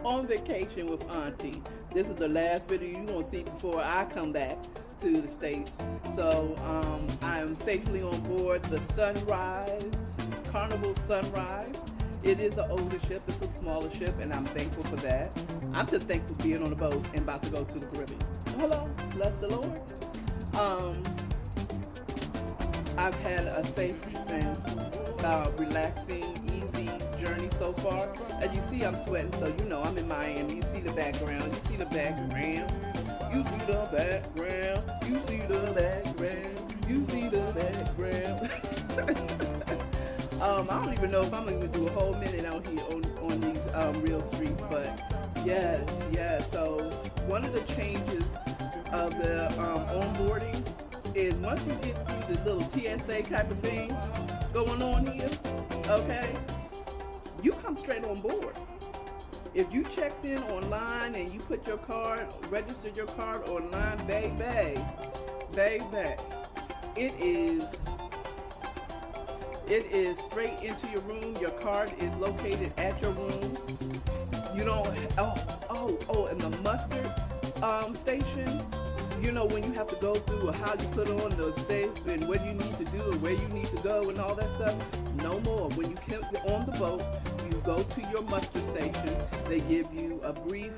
On vacation with Auntie. This is the last video you're going to see before I come back to the States. So I am safely on board the Sunrise, Carnival Sunrise. It is an older ship, it's a smaller ship, and I'm thankful for that. I'm just thankful for being on the boat and about to go to the Caribbean. Hello, bless the Lord. I've had a safe and relaxing, easy journey so far. As you see, I'm sweating, so you know I'm in Miami. You see the background. You see the background. You see the background. You see the background. You see the background. I don't even know if I'm going to do a whole minute out here on these real streets, but yes. So one of the changes of the onboarding is once you get through this little TSA type of thing going on here, okay, you come straight on board. If you checked in online and you put your card, registered your card online, baby, it is straight into your room. Your card is located at your room. You don't, and the mustard station, you know, when you have to go through how you put on the safe and what you need to do and where you need to go and all that stuff, no more. When you come on the boat, you go to your muster station. They give you a brief,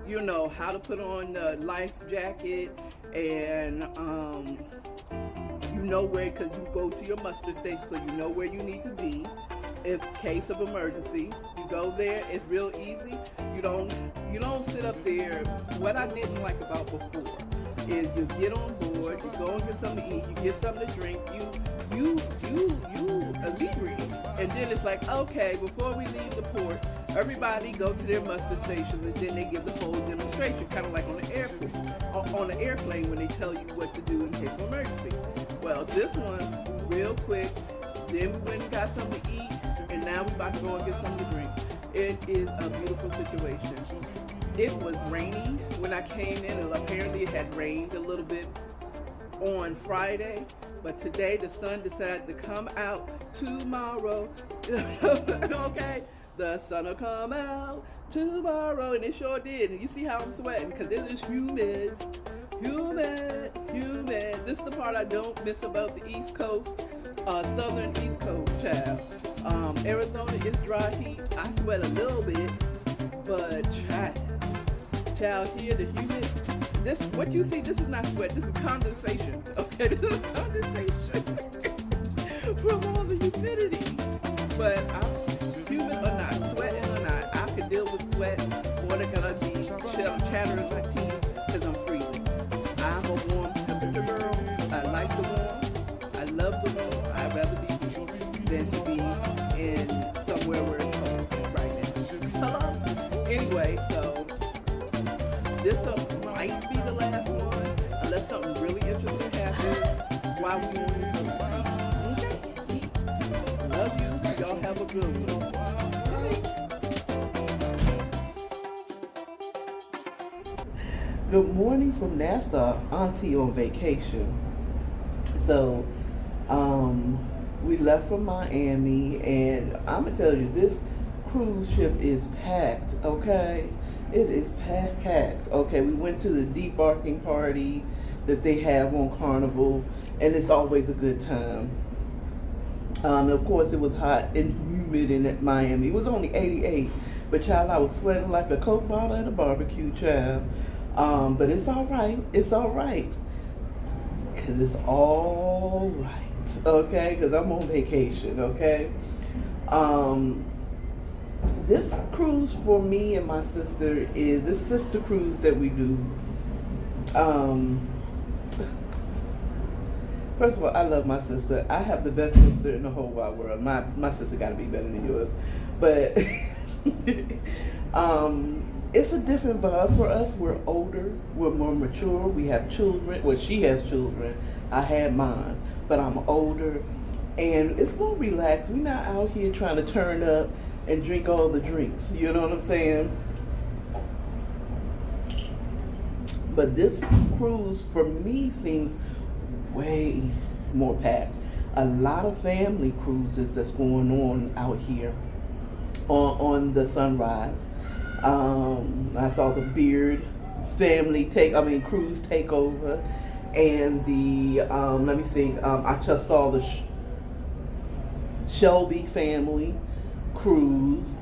you know, how to put on the life jacket, and you know where, because you go to your muster station, so you know where you need to be in case of emergency. You go there, it's real easy. You don't sit up there. What I didn't like about before is you get on board, you go and get something to eat, you get something to drink, you alleviate. And then it's like, okay, before we leave the port, everybody go to their muster stations, and then they give the whole demonstration, kind of like on the airport, on the airplane when they tell you what to do in case of emergency. Well, this one, real quick, then we went and got something to eat, and now we about to go and get something to drink. It is a beautiful situation. It was raining when I came in, and apparently it had rained a little bit on Friday, but today the sun decided to come out tomorrow. Okay, the sun will come out tomorrow, and it sure did. And you see how I'm sweating, because it is humid. This is the part I don't miss about the East Coast, Southern East Coast, child. Arizona is dry heat. I sweat a little bit, but child, here the humid. This, what you see, this is not sweat. This is condensation. Okay, this is condensation from all the humidity. But I'm humid or not, sweating or not, I can deal with sweat, or they're gonna be chattering my teeth because I'm freezing. I'm a warm temperature girl. I like the warm. I love the warm. I'd rather be here than to be in somewhere where it's cold right now. Hello? Anyway, so this might be the last one, unless something really interesting happens while we on this boat. Okay? Love you. Y'all have a good one. Good morning from Nassau, Auntie on vacation. So, we left from Miami, and I'm gonna tell you, this cruise ship is packed, okay? It is packed, okay? We went to the debarking party that they have on Carnival, and it's always a good time. Of course, it was hot and humid in Miami. It was only 88, but child, I was sweating like a Coke bottle at a barbecue, child. But it's all right. It's all right. Because it's all right. Okay? Because I'm on vacation. Okay? This cruise for me and my sister is this sister cruise that we do. Um, First of all, I love my sister. I have the best sister in the whole wide world. My sister got to be better than yours, but it's a different vibe for us. We're older. We're more mature. We have children. Well, she has children. I had mine, but I'm older, and it's more relaxed. We're not out here trying to turn up and drink all the drinks. You know what I'm saying? But this cruise for me seems way more packed. A lot of family cruises that's going on out here on the Sunrise. I saw the Beard family cruise takeover, and the let me see. I just saw the Shelby family cruise.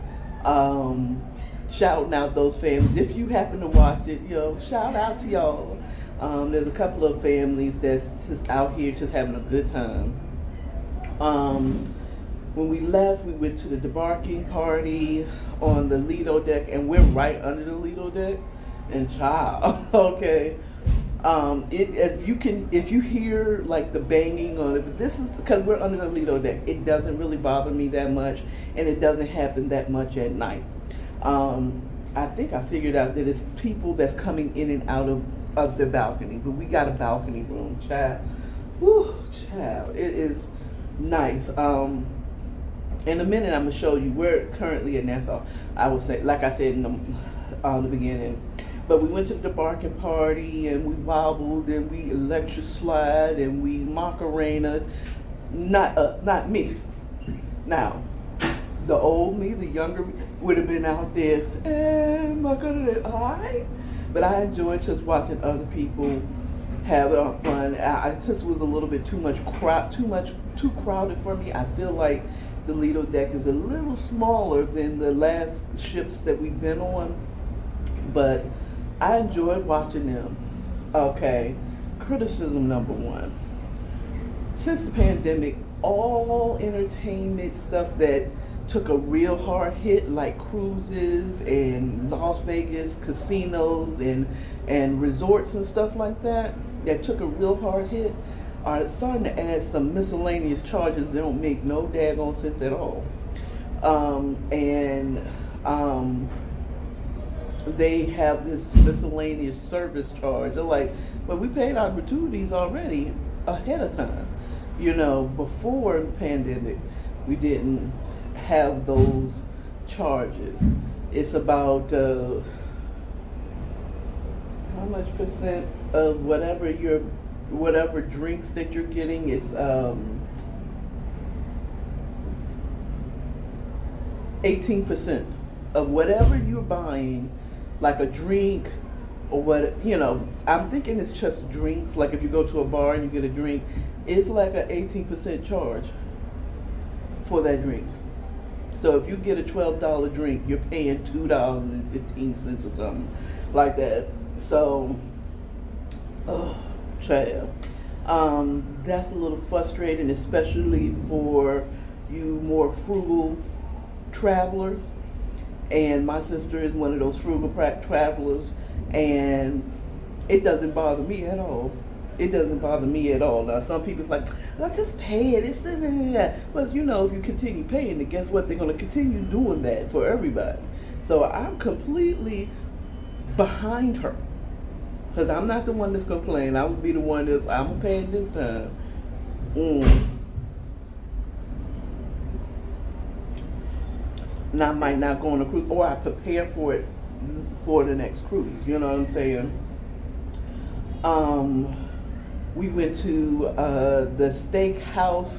Shouting out those families. If you happen to watch it, shout out to y'all. There's a couple of families that's just out here just having a good time. When we left, we went to the debarking party on the Lido deck, and we're right under the Lido deck. And child, okay. If you hear like the banging on it, but this is because we're under the Lido deck. It doesn't really bother me that much, and it doesn't happen that much at night. I think I figured out that it's people that's coming in and out of the balcony, but we got a balcony room, child. Whew, child, it is nice. In a minute, I'm gonna show you. We're currently in Nassau. I would say, like I said in the beginning, but we went to the debarking party and we wobbled and we electric slide and we Macarena. Not me. Now, the old me, the younger me, would have been out there, alright. But I enjoyed just watching other people have fun. I just was a little bit too crowded for me. I feel like the Lido deck is a little smaller than the last ships that we've been on, but I enjoyed watching them. Okay, criticism number one. Since the pandemic, all entertainment stuff that took a real hard hit, like cruises and Las Vegas casinos and resorts and stuff like that took a real hard hit, are starting to add some miscellaneous charges that don't make no daggone sense at all. They have this miscellaneous service charge. They're like, well, we paid our gratuities already ahead of time. Before the pandemic, we didn't have those charges. It's about how much percent of whatever drinks that you're getting is 18% of whatever you're buying, like a drink or what, I'm thinking it's just drinks. Like if you go to a bar and you get a drink, it's like an 18% charge for that drink. So if you get a $12 drink, you're paying $2.15 or something like that. So, child, that's a little frustrating, especially for you more frugal travelers. And my sister is one of those frugal travelers, and it doesn't bother me at all. It doesn't bother me at all. Now, some people's like, let's just pay it. It's that. But if you continue paying it, guess what? They're going to continue doing that for everybody. So I'm completely behind her, because I'm not the one that's complaining. I would be the one that's, I'm going to pay it this time. And I might not go on a cruise, or I prepare for it for the next cruise. You know what I'm saying? We went to the Steakhouse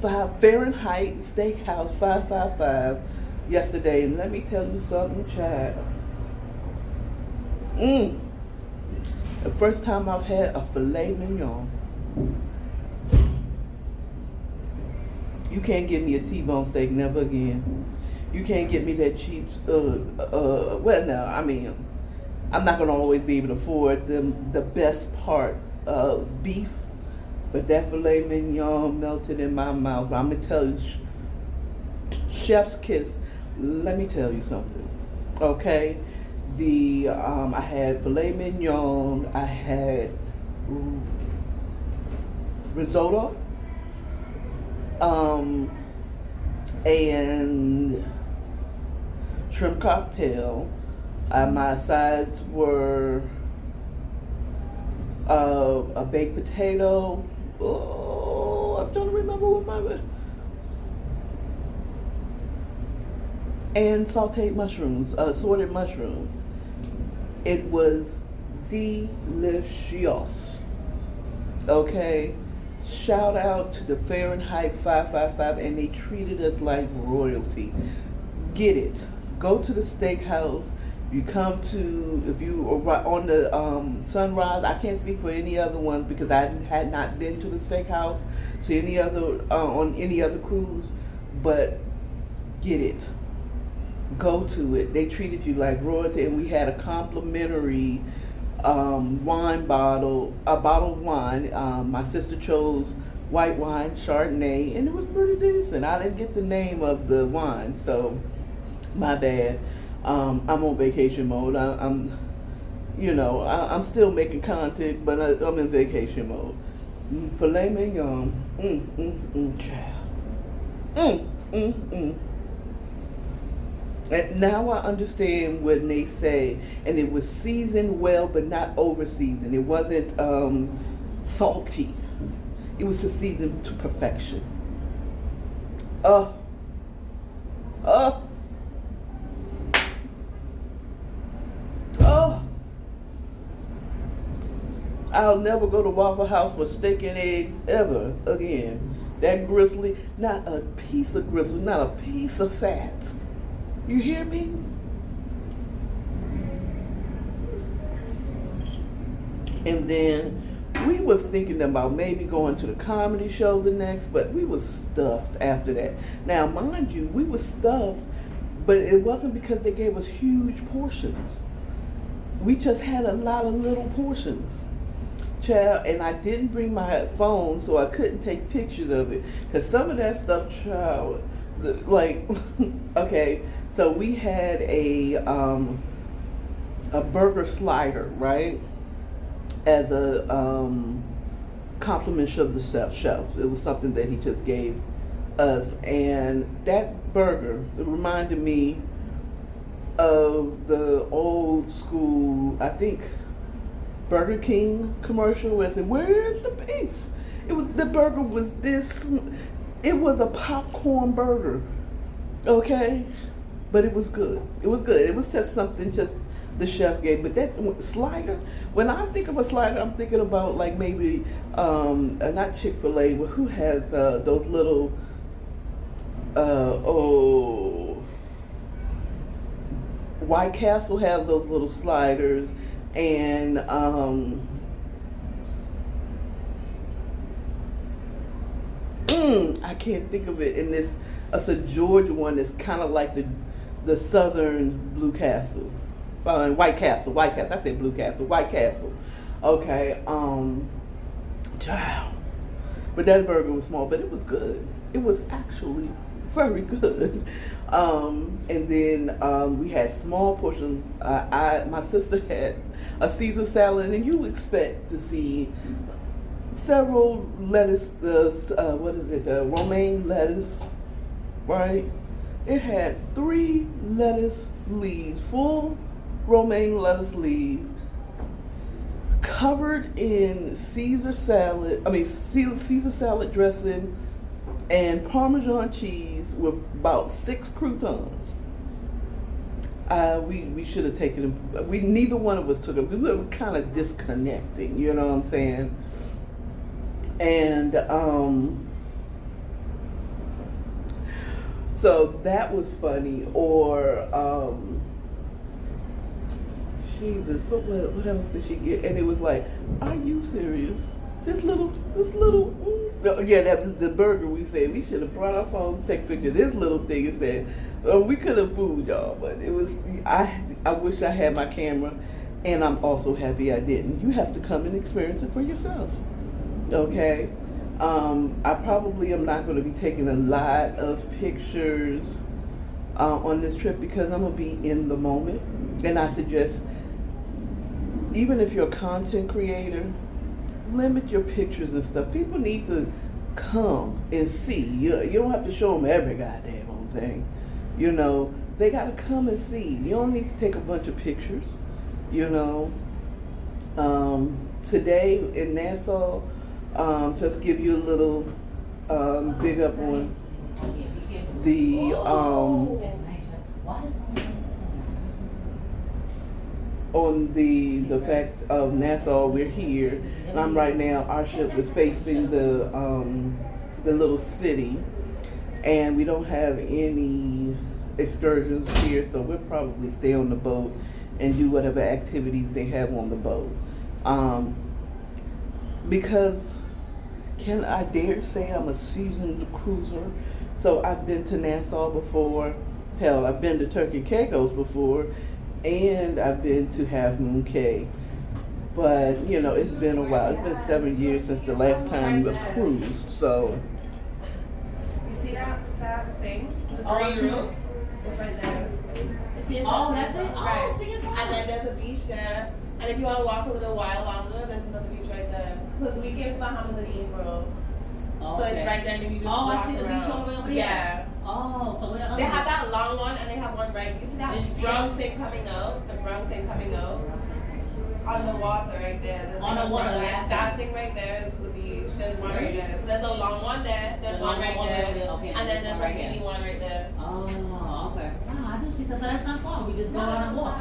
Fahrenheit Steakhouse 555 yesterday, and let me tell you something, child. The first time I've had a filet mignon. You can't give me a T-bone steak, never again. You can't get me that cheap, I'm not going to always be able to afford the best part of beef, but that filet mignon melted in my mouth. I'm going to tell you, chef's kiss. Let me tell you something. Okay, the I had filet mignon. I had risotto. Um, and shrimp cocktail. My sides were a baked potato. Oh, I'm trying to remember what my and sautéed mushrooms, assorted mushrooms. It was delicious. Okay, shout out to the Fahrenheit 555, and they treated us like royalty. Get it? Go to the steakhouse. You come to, if you are on the Sunrise. I can't speak for any other ones because I had not been to the steakhouse to any other on any other cruise, but get it. Go to it. They treated you like royalty, and we had a complimentary wine bottle, a bottle of wine. My sister chose white wine, Chardonnay, and it was pretty decent. I didn't get the name of the wine, so my bad. I'm on vacation mode. I'm, I'm still making content, but I'm in vacation mode. Filet mignon, child. And now I understand when they say, and it was seasoned well, but not over seasoned. It wasn't salty. It was just seasoned to perfection. Uh, uh, oh. I'll never go to Waffle House for steak and eggs ever again. That gristly, not a piece of gristle, not a piece of fat. You hear me? And then we was thinking about maybe going to the comedy show the next, but we was stuffed after that. Now, mind you, we was stuffed, but it wasn't because they gave us huge portions. We just had a lot of little portions. Child, and I didn't bring my phone, so I couldn't take pictures of it. Because some of that stuff, child, like, okay, so we had a burger slider, right, as a compliment of the chef. It was something that he just gave us, and that burger reminded me of the old school, I think, Burger King commercial where it said, "Where's the beef?" The burger was this. It was a popcorn burger, okay, but it was good. It was good. It was just something the chef gave. But that slider, when I think of a slider, I'm thinking about like maybe not Chick-fil-A, but who has those little White Castle have those little sliders, and I can't think of it. And it's a Georgia one that's kind of like the Southern Blue Castle, White Castle. I said Blue Castle, White Castle. Okay, child. But that burger was small, but it was good. It was actually very good. And then we had small portions. My sister had a Caesar salad, and you expect to see several lettuce, romaine lettuce, right? It had 3 lettuce leaves, full romaine lettuce leaves, covered in Caesar salad dressing and Parmesan cheese with about 6 croutons. We should have taken them. Neither one of us took them. We were kind of disconnecting, you know what I'm saying? And so that was funny. Or Jesus, what else did she get? And it was like, are you serious? This little, yeah, that was the burger. We said we should have brought our phone to take pictures. This little thing, it said, we could have fooled y'all, but it was, I wish I had my camera, and I'm also happy I didn't. You have to come and experience it for yourself, okay? I probably am not going to be taking a lot of pictures on this trip because I'm gonna be in the moment, and I suggest even if you're a content creator, limit your pictures and stuff. People need to come and see. You don't have to show them every goddamn old thing. You know, they got to come and see. You don't need to take a bunch of pictures. You know, today in Nassau, just give you a little big up on the the fact of Nassau. We're here, and I'm right now. Our ship is facing the little city, and we don't have any excursions here, so we'll probably stay on the boat and do whatever activities they have on the boat. Because can I dare say I'm a seasoned cruiser? So I've been to Nassau before. Hell, I've been to Turkey Caicos before, and I've been to Half Moon Cay. But you know, it's been a while. It's been 7 years since the last time we cruised. So you see that thing? The green roof? It's right there. You see it? Oh, that's it? Right. Oh, see it? And then there's a beach there. And if you want to walk a little while longer, there's another beach right there. Because we came to Bahamas in April. Oh, so okay. it's right there, and then you just Oh, walk I see the around. beach all the way over there. Yeah. Oh, so where the other They have one? that long one, and they have one right. You see that brown thing coming out? The brown thing coming out on the water right there. There's On like the water, brown- like that thing right there is the beach. There's one right there. So there's a long one there. There's one right there. Okay, And then there's a right mini one right there. Oh, okay. Wow, I do see. So that's not far. We just go out and walk.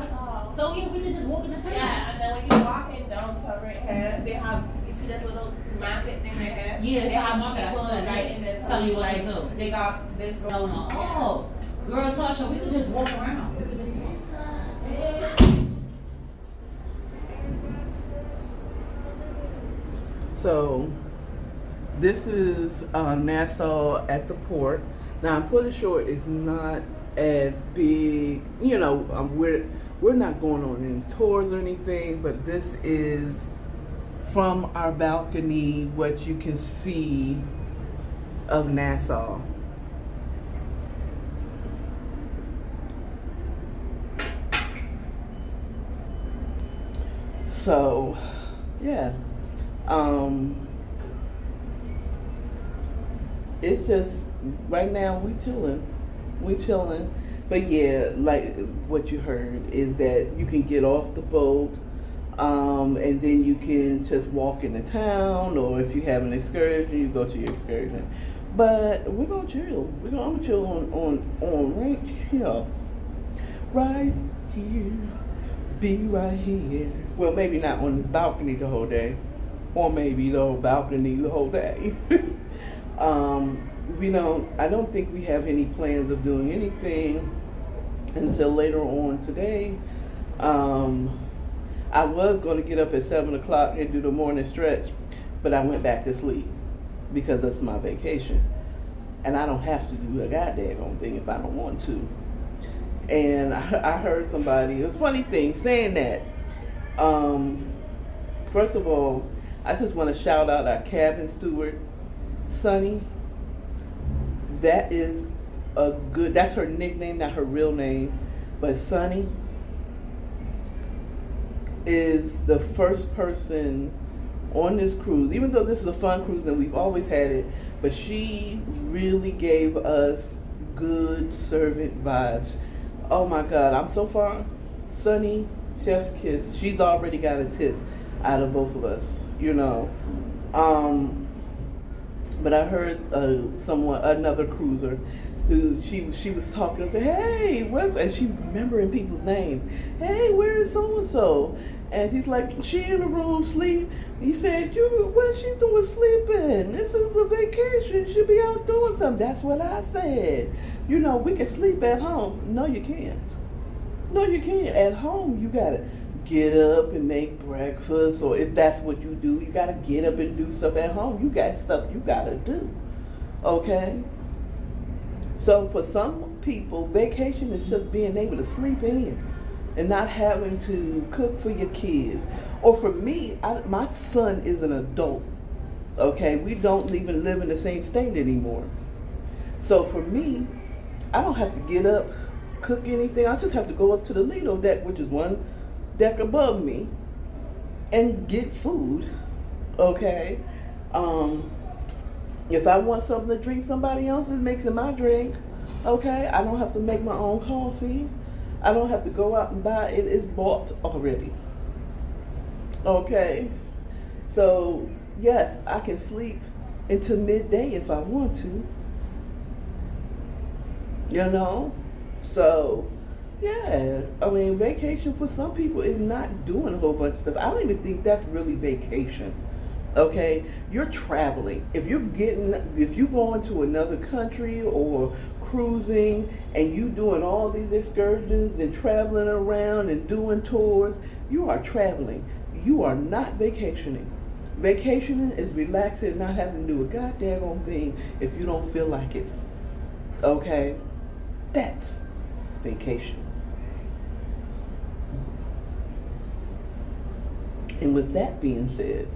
So yeah, we can just walk in the town. Yeah, and then when you're walking downtown right here, they have, you see this little market thing right here? Yeah, it's they a have market. I people saw that. right in there Tell telling you you what to like, do. they got this going Going on. Oh, girl, Tasha, we could just walk around. We could just walk. So this is Nassau at the port. Now I'm pretty sure it's not as big. You know, we're not going on any tours or anything, but this is from our balcony what you can see of Nassau. So, yeah. It's just right now we chilling, but yeah, like what you heard is that you can get off the boat, and then you can just walk into town, or if you have an excursion, you go to your excursion. But we're gonna chill. I'm gonna chill on right here, right here, be right here. Well, maybe not on this balcony the whole day. Or maybe the whole balcony the whole day. I don't think we have any plans of doing anything until later on today. I was going to get up at 7 o'clock and do the morning stretch, but I went back to sleep because that's my vacation. And I don't have to do a goddamn thing if I don't want to. And I heard somebody, it's a funny thing, saying that. First of all, I just want to shout out our cabin steward, Sunny. That's her nickname, not her real name, but Sunny is the first person on this cruise, even though this is a fun cruise and we've always had it, but she really gave us good servant vibes. Oh my God, I'm so far, Sunny, chef's kiss. She's already got a tip out of both of us. But I heard another cruiser, who she was talking and said, "Hey, and she's remembering people's names. Hey, where is so and so?" And he's like, "She in the room sleep." He said, "What she's doing sleeping? This is a vacation. She'll be out doing something." That's what I said. We can sleep at home. No, you can't. No, you can't. At home, you gotta get up and make breakfast, or if that's what you do, you gotta get up and do stuff at home. You got stuff you gotta do, okay? So for some people, vacation is just being able to sleep in and not having to cook for your kids. Or for me, my son is an adult, okay? We don't even live in the same state anymore. So for me, I don't have to get up cook anything. I just have to go up to the Lido deck, which is one deck above me, and get food. Okay. If I want something to drink, somebody else is mixing my drink. Okay. I don't have to make my own coffee. I don't have to go out and buy it. It's bought already. Okay. So yes, I can sleep until midday if I want to. You know? So yeah, I mean, vacation for some people is not doing a whole bunch of stuff. I don't even think that's really vacation. Okay, you're traveling. If you're going to another country or cruising and you doing all these excursions and traveling around and doing tours, you are traveling. You are not vacationing. Vacationing is relaxing and not having to do a goddamn thing if you don't feel like it. Okay, that's vacation. And with that being said,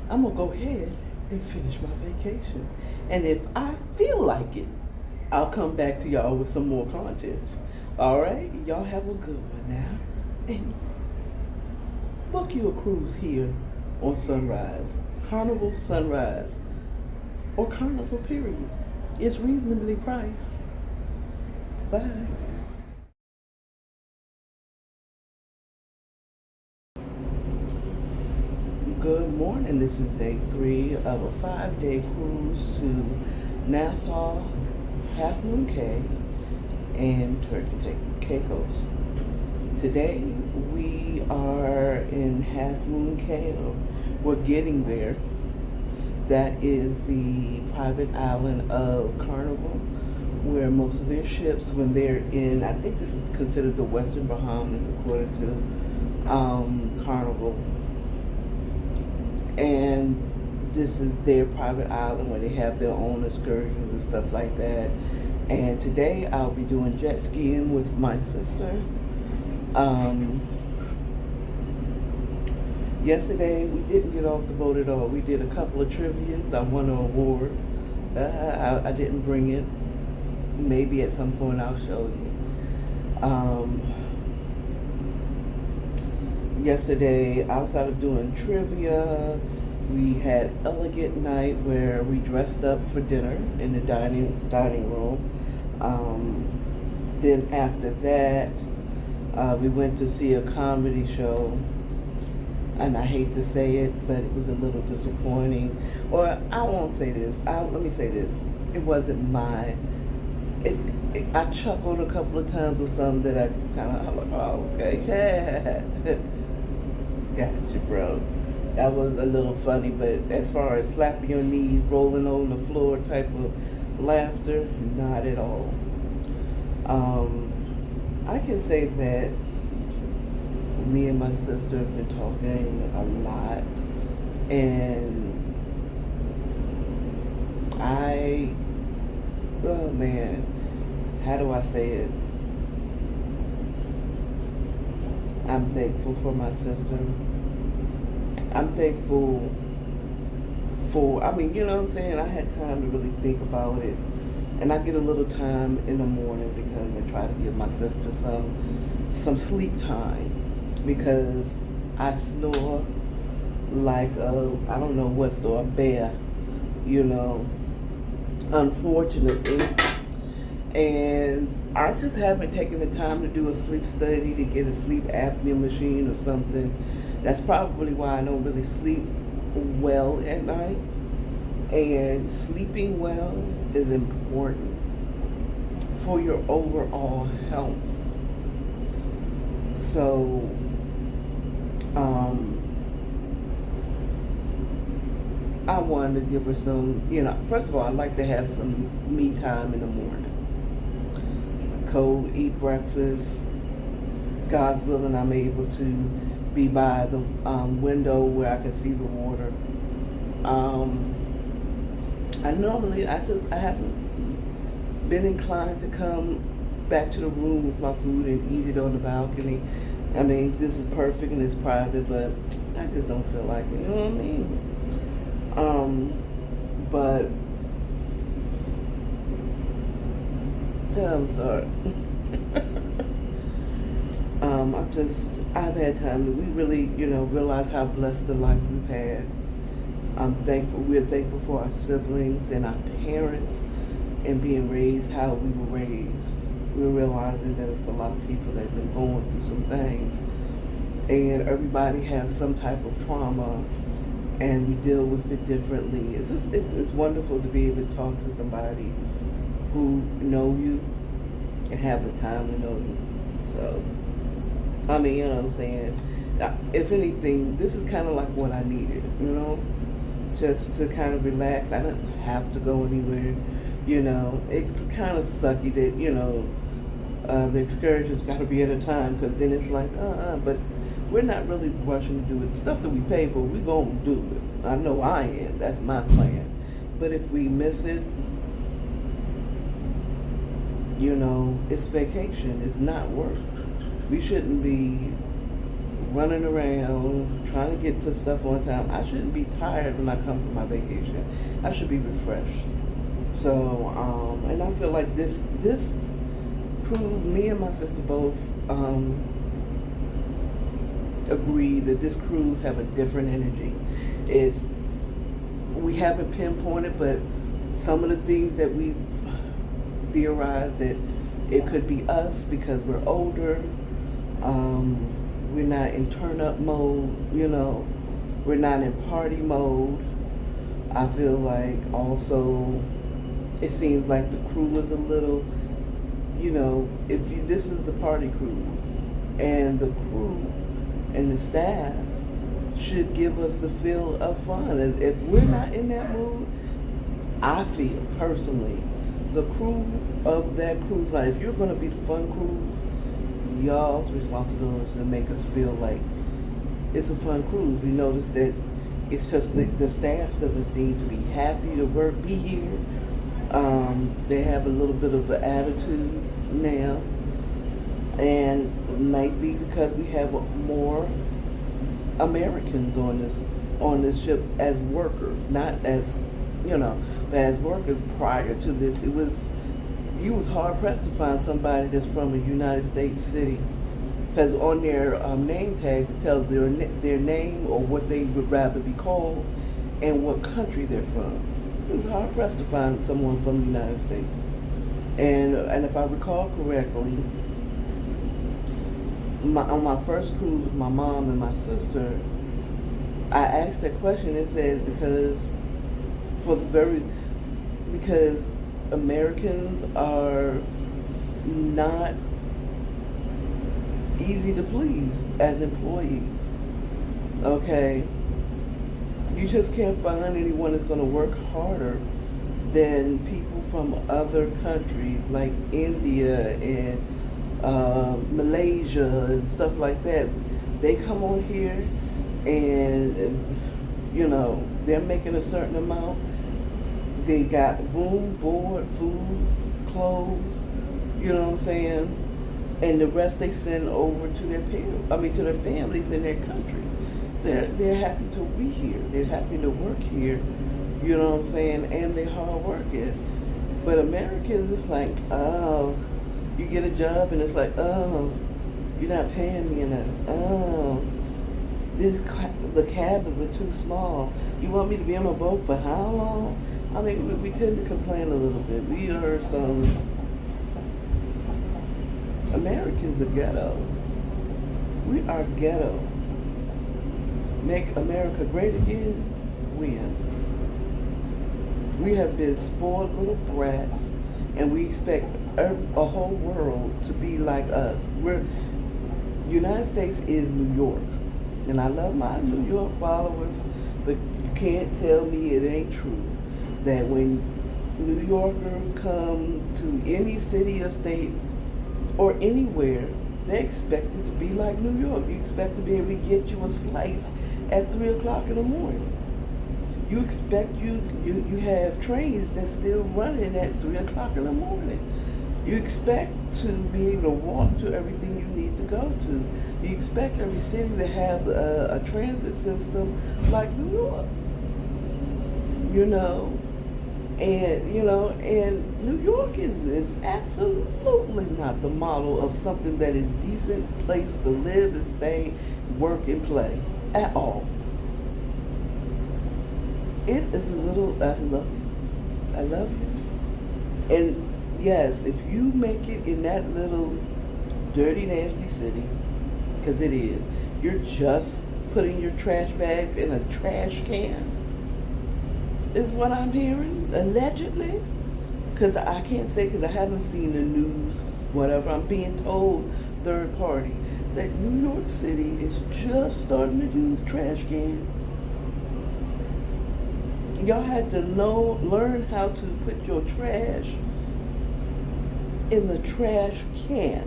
I'm gonna go ahead and finish my vacation. And if I feel like it, I'll come back to y'all with some more content. All right, y'all have a good one now, and book you a cruise here on Sunrise, Carnival Sunrise, or Carnival period. It's reasonably priced. Bye. Good morning. This is day 3 of a 5-day cruise to Nassau, Half Moon Cay, and Turkey Caicos. Today we are in Half Moon Cay. We're getting there. That is the private island of Carnival, where most of their ships, when they're in, I think this is considered the Western Bahamas according to Carnival. And this is their private island where they have their own excursions and stuff like that. And today I'll be doing jet skiing with my sister. Yesterday we didn't get off the boat at all. We did a couple of trivias. I won an award. I didn't bring it. Maybe at some point I'll show you. Yesterday, outside of doing trivia, we had elegant night where we dressed up for dinner in the dining room. Then after that, we went to see a comedy show, and I hate to say it, but it was a little disappointing. Or I won't say this. Let me say this. It wasn't mine. I chuckled a couple of times with something that I kind of like, oh, okay. Gotcha, bro. That was a little funny, but as far as slapping your knees, rolling on the floor type of laughter, not at all. I can say that me and my sister have been talking a lot, and oh man, how do I say it? I'm thankful for my sister. I'm thankful for, you know what I'm saying? I had time to really think about it. And I get a little time in the morning because I try to give my sister some sleep time. Because I snore like I don't know what snore, a bear, you know, unfortunately. And I just haven't taken the time to do a sleep study, to get a sleep apnea machine or something. That's probably why I don't really sleep well at night. And sleeping well is important for your overall health. So, I wanted to give her some, first of all, I like to have some me time in the morning. Cold, eat breakfast. God's willing, I'm able to be by the window where I can see the water. I haven't been inclined to come back to the room with my food and eat it on the balcony. This is perfect and it's private, but I just don't feel like it, you know what I mean? But I'm sorry. I've had time to, we really, realize how blessed the life we've had. We're thankful for our siblings and our parents and being raised how we were raised. We're realizing that it's a lot of people that have been going through some things, and everybody has some type of trauma, and we deal with it differently. It's wonderful to be able to talk to somebody who know you and have the time to know you. So, I mean, you know what I'm saying? If anything, this is kind of like what I needed, just to kind of relax. I don't have to go anywhere, It's kind of sucky that, the excursion's got to be at a time, because then it's like, but we're not really rushing to do it. The stuff that we pay for, we're going to do it. I know I am. That's my plan. But if we miss it, it's vacation. It's not work. We shouldn't be running around trying to get to stuff on time. I shouldn't be tired when I come from my vacation. I should be refreshed. So, and I feel like this cruise, me and my sister both agree that this cruise have a different energy. We haven't pinpointed, but some of the things that we've theorized that it could be us because we're older. We're not in turn up mode, we're not in party mode. I feel like also it seems like the crew is a little, this is the party cruise, and the crew and the staff should give us a feel of fun. If we're not in that mood, I feel personally, the crew of that cruise line, if you're going to be the fun cruise, y'all's responsibility is to make us feel like it's a fun cruise. We noticed that it's just the staff doesn't seem to be happy to be here. They have a little bit of an attitude now, and it might be because we have more Americans on this ship as workers, not as but as workers. Prior to this, you was hard pressed to find somebody that's from a United States city, because on their name tags it tells their name or what they would rather be called and what country they're from. It was hard pressed to find someone from the United States. And if I recall correctly, on my first cruise with my mom and my sister, I asked that question. It said because Americans are not easy to please as employees. Okay? You just can't find anyone that's going to work harder than people from other countries like India and Malaysia and stuff like that. They come on here and, they're making a certain amount. They got room, board, food, clothes, you know what I'm saying? And the rest they send over to their families in their country. They're happy to be here. They're happy to work here, you know what I'm saying? And they're hard working. But Americans, it's like, oh, you get a job and it's like, oh, you're not paying me enough. Oh, the cabins are too small. You want me to be on a boat for how long? I mean, we tend to complain a little bit. We are some Americans are ghetto. We are ghetto. Make America great again? When? We have been spoiled little brats, and we expect a whole world to be like us. United States is New York, and I love my New York followers, but you can't tell me it ain't true that when New Yorkers come to any city or state or anywhere, they're expected to be like New York. You expect to be able to get you a slice at 3 o'clock in the morning. You expect you have trains that's still running at 3 o'clock in the morning. You expect to be able to walk to everything you need to go to. You expect every city to have a transit system like New York. And and New York is absolutely not the model of something that is decent place to live and stay, work and play at all. It is a little. I love you. I love you. And yes, if you make it in that little dirty, nasty city, because it is, you're just putting your trash bags in a trash can. Is what I'm hearing, allegedly. Because I can't say, because I haven't seen the news, whatever. I'm being told, third party, that New York City is just starting to use trash cans. Y'all had to learn how to put your trash in the trash can.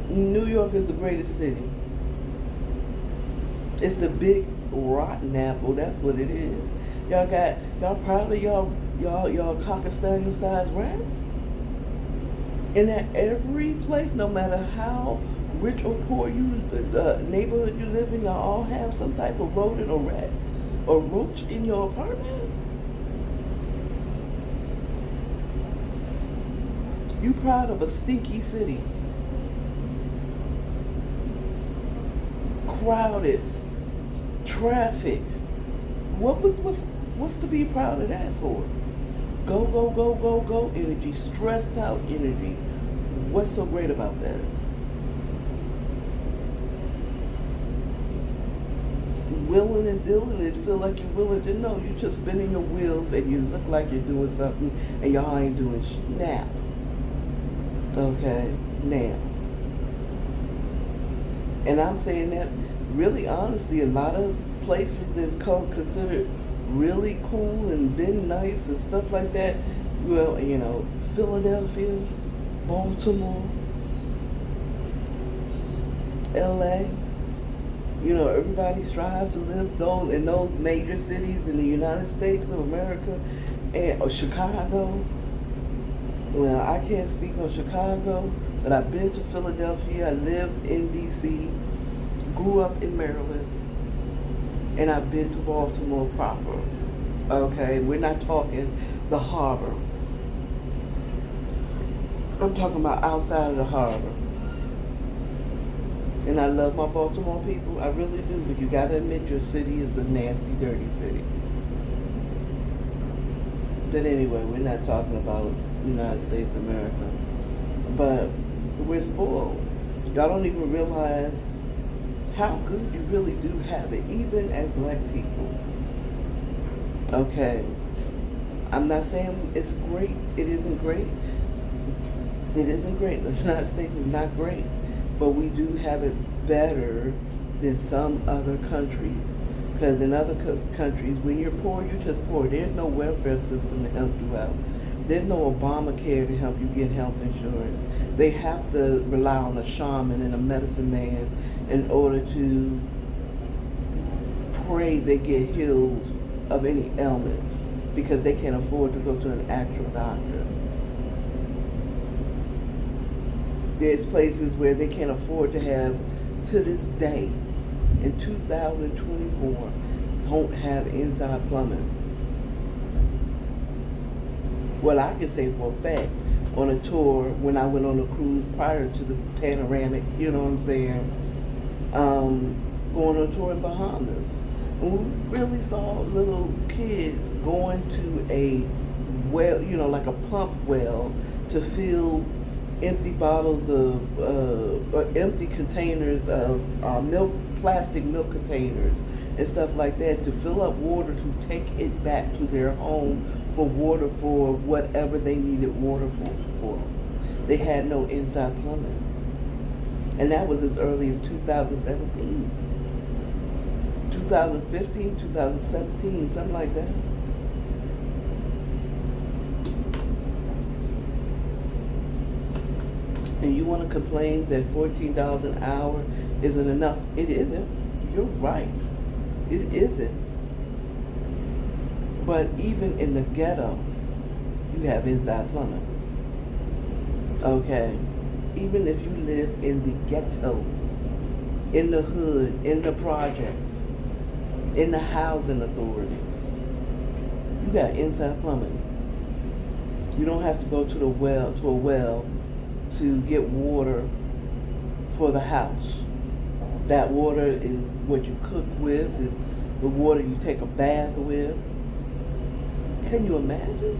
New York is the greatest city. It's the big rotten apple. That's what it is. Y'all proud of y'all cocker spaniel sized rats? And at every place, no matter how rich or poor neighborhood you live in, y'all all have some type of rodent or rat or roach in your apartment. You proud of a stinky city? Crowded, traffic. What's to be proud of that for? Go energy, stressed out energy. What's so great about that? Willing and dealing, it feel like you're willing to know. You just spinning your wheels and you look like you're doing something and y'all ain't doing snap. Okay, now. And I'm saying that really honestly, a lot of places is considered really cool and been nice and stuff like that. Well, Philadelphia, Baltimore, LA. Everybody strives to live in those major cities in the United States of America, or Chicago. Well, I can't speak on Chicago, but I've been to Philadelphia. I lived in DC, grew up in Maryland, and I've been to Baltimore proper. Okay, we're not talking the harbor. I'm talking about outside of the harbor. And I love my Baltimore people, I really do, but you gotta admit your city is a nasty, dirty city. But anyway, we're not talking about the United States of America. But we're spoiled. Y'all don't even realize how good you really do have it, even as black people. Okay. I'm not saying it's great. It isn't great. It isn't great. The United States is not great. But we do have it better than some other countries. Because in other countries, when you're poor, you're just poor. There's no welfare system to help you out. There's no Obamacare to help you get health insurance. They have to rely on a shaman and a medicine man in order to pray they get healed of any ailments, because they can't afford to go to an actual doctor. There's places where they can't afford to have, to this day, in 2024, don't have inside plumbing. Well, I can say for a fact, on a tour, when I went on a cruise prior to the panoramic, you know what I'm saying, going on a tour in Bahamas, and we really saw little kids going to a well, like a pump well, to fill empty bottles of, or empty containers of plastic milk containers and stuff like that, to fill up water to take it back to their home for water for whatever they needed water for. They had no inside plumbing. And that was as early as 2017. 2015, 2017, something like that. And you want to complain that $14 an hour isn't enough? It isn't. You're right. It isn't. But even in the ghetto, you have inside plumbing. Okay? Even if you live in the ghetto, in the hood, in the projects, in the housing authorities, you got inside plumbing. You don't have to go to a well to get water for the house. That water is what you cook with, is the water you take a bath with. Can you imagine?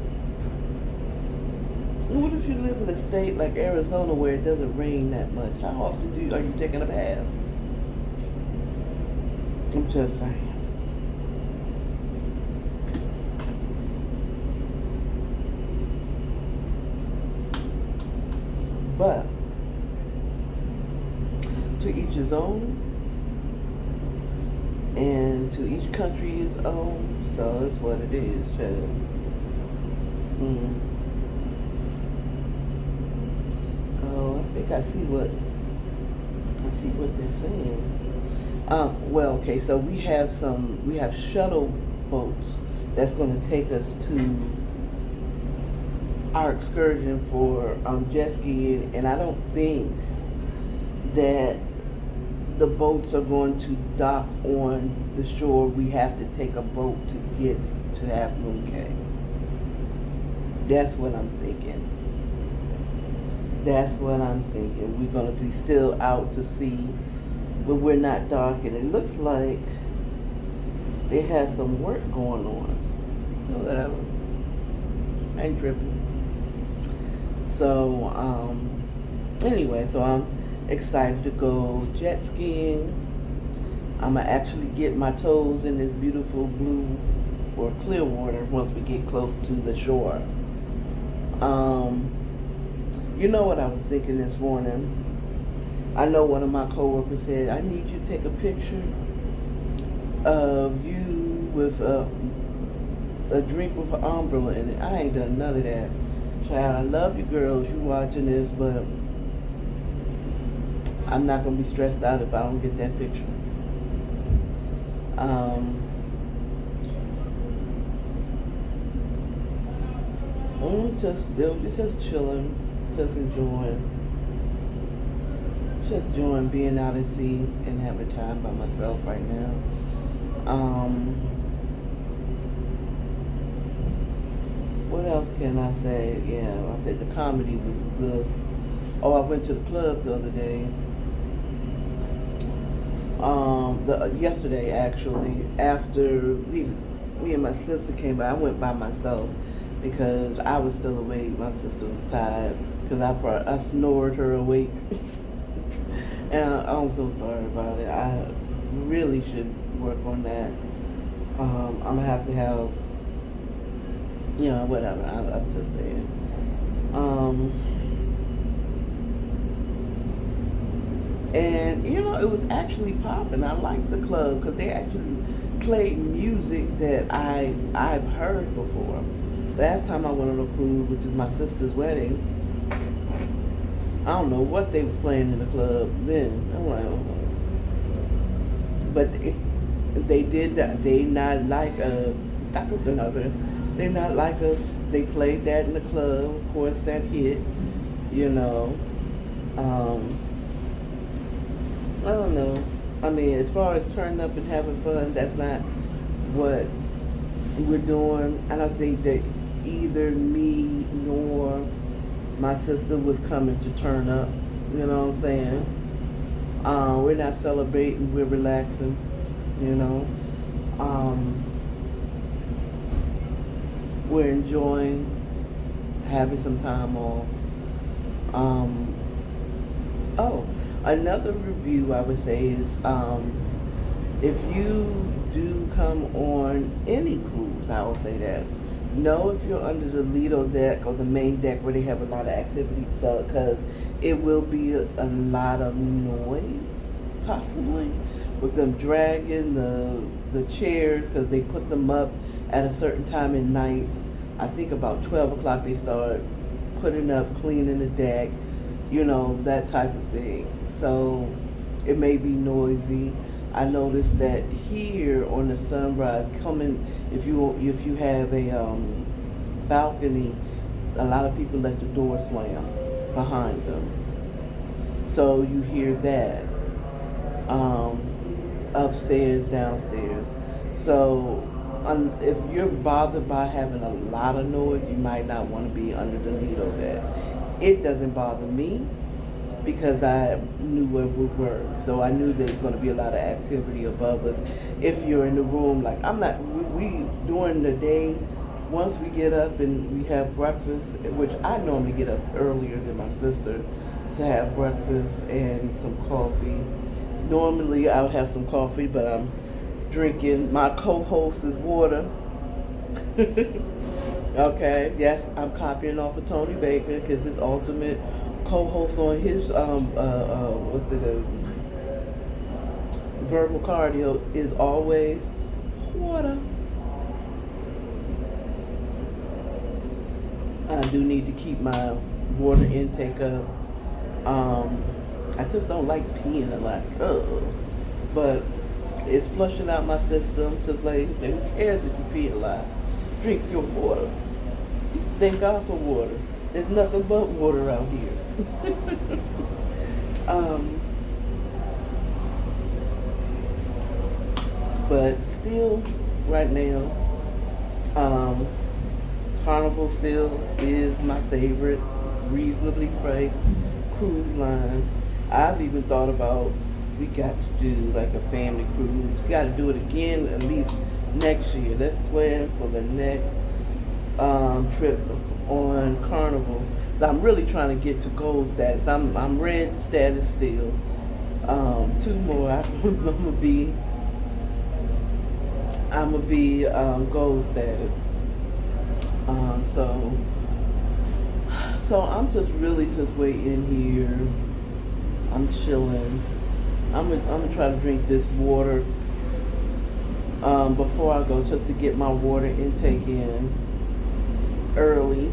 And what if you live in a state like Arizona where it doesn't rain that much? How often are you taking a bath? I'm just saying. But to each his own, and to each country his own. So it's what it is, child. Oh, I think I see what they're saying. Well, okay, so we have shuttle boats that's going to take us to our excursion for jet skiing, and I don't think that the boats are going to dock on the shore. We have to take a boat to get to Half Moon Cay. That's what I'm thinking. We're going to be still out to sea, but we're not docking. It looks like they had some work going on. So whatever. I ain't tripping. So, anyway, so I'm excited to go jet skiing. I'm going to actually get my toes in this beautiful blue or clear water once we get close to the shore. You know what I was thinking this morning? I know one of my coworkers said, I need you to take a picture of you with a drink with an umbrella in it. I ain't done none of that. Child, I love you girls, you watching this, but I'm not going to be stressed out if I don't get that picture. Just chilling, just enjoying being out at sea and having time by myself right now. What else can I say? Yeah, I said the comedy was good. Oh, I went to the club the other day. Yesterday actually, after me and my sister came by, I went by myself because I was still awake. My sister was tired because I snored her awake, and I'm so sorry about it. I really should work on that. I'm gonna have to have, whatever. I'm just saying. And it was actually popping. I liked the club because they actually played music that I've heard before. Last time I went on a cruise, which is my sister's wedding, I don't know what they was playing in the club then. I'm like, oh. But they did that. They not like us. They not like us. They played that in the club. Of course, that hit. I don't know. I mean, as far as turning up and having fun, that's not what we're doing. I don't think that either me nor my sister was coming to turn up. You know what I'm saying? We're not celebrating. We're relaxing. We're enjoying having some time off. Another review I would say is if you do come on any cruise, I will say that. Know if you're under the Lido deck or the main deck where they have a lot of activities, because it will be a lot of noise, possibly, with them dragging the chairs because they put them up at a certain time at night. I think about 12 o'clock they start putting up, cleaning the deck, that type of thing. So it may be noisy. I noticed that here on the Sunrise, if you have a balcony, a lot of people let the door slam behind them. So you hear that upstairs, downstairs. So, if you're bothered by having a lot of noise, you might not want to be under the needle that. It doesn't bother me because I knew where we were. So I knew there's going to be a lot of activity above us. If you're in the room, like I'm not, we during the day, once we get up and we have breakfast, which I normally get up earlier than my sister to have breakfast and some coffee. Normally I'll have some coffee, but I'm drinking my co-host's water. Okay, yes, I'm copying off of Tony Baker because his ultimate co-host on his verbal cardio is always water. I do need to keep my water intake up. I just don't like peeing a lot. But it's flushing out my system. Just like he said, who cares if you pee a lot? Drink your water. Thank God for water. There's nothing but water out here. But still, right now, Carnival still is my favorite reasonably priced cruise line. I've even thought about we got to do like a family cruise. We got to do it again at least next year. Let's plan for the next trip on Carnival. But I'm really trying to get to gold status. I'm red status still. 2 more. I'm gonna be gold status. So I'm just really just waiting here. I'm chilling. I'm gonna try to drink this water before I go, just to get my water intake in early.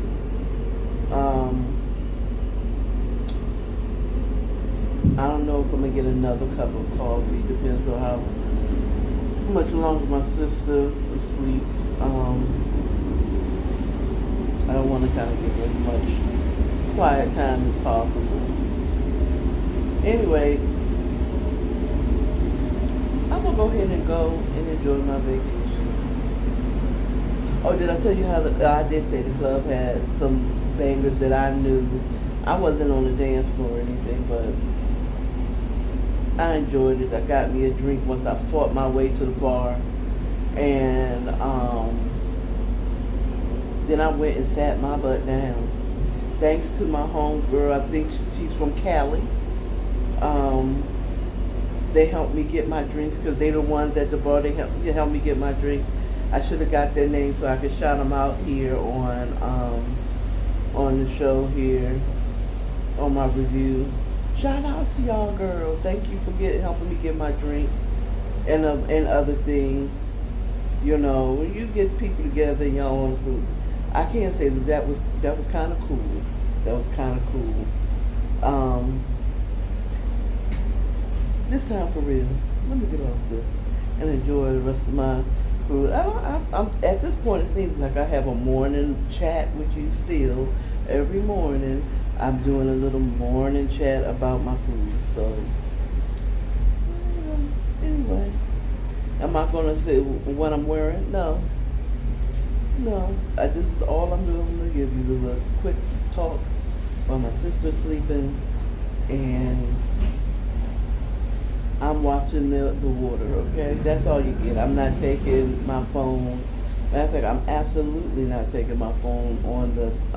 I don't know if I'm gonna get another cup of coffee. Depends on how much longer my sister sleeps. I don't want to kind of give her as much quiet time as possible. Anyway, I'm gonna go ahead and go and enjoy my vacation. Oh, did I tell you how I did say the club had some bangers that I knew. I wasn't on the dance floor or anything, but I enjoyed it. I got me a drink once I fought my way to the bar, and then I went and sat my butt down. Thanks to my homegirl, I think she's from Cali. They helped me get my drinks because they're the ones at the bar. They helped me get my drinks. I should have got their names so I could shout them out here on the show here on my review. Shout out to y'all, girl. Thank you for helping me get my drink and other things. You know, when you get people together in your own group, I can't say that was kind of cool. That was kind of cool. This time for real, let me get off this and enjoy the rest of my cruise. I'm at this point. It seems like I have a morning chat with you still every morning. I'm doing a little morning chat about my cruise. So anyway, am I gonna say what I'm wearing? No. I just all I'm doing is give you the little quick talk while my sister's sleeping, and I'm watching the water. Okay, that's all you get. I'm not taking my phone. Matter of fact, I'm absolutely not taking my phone on this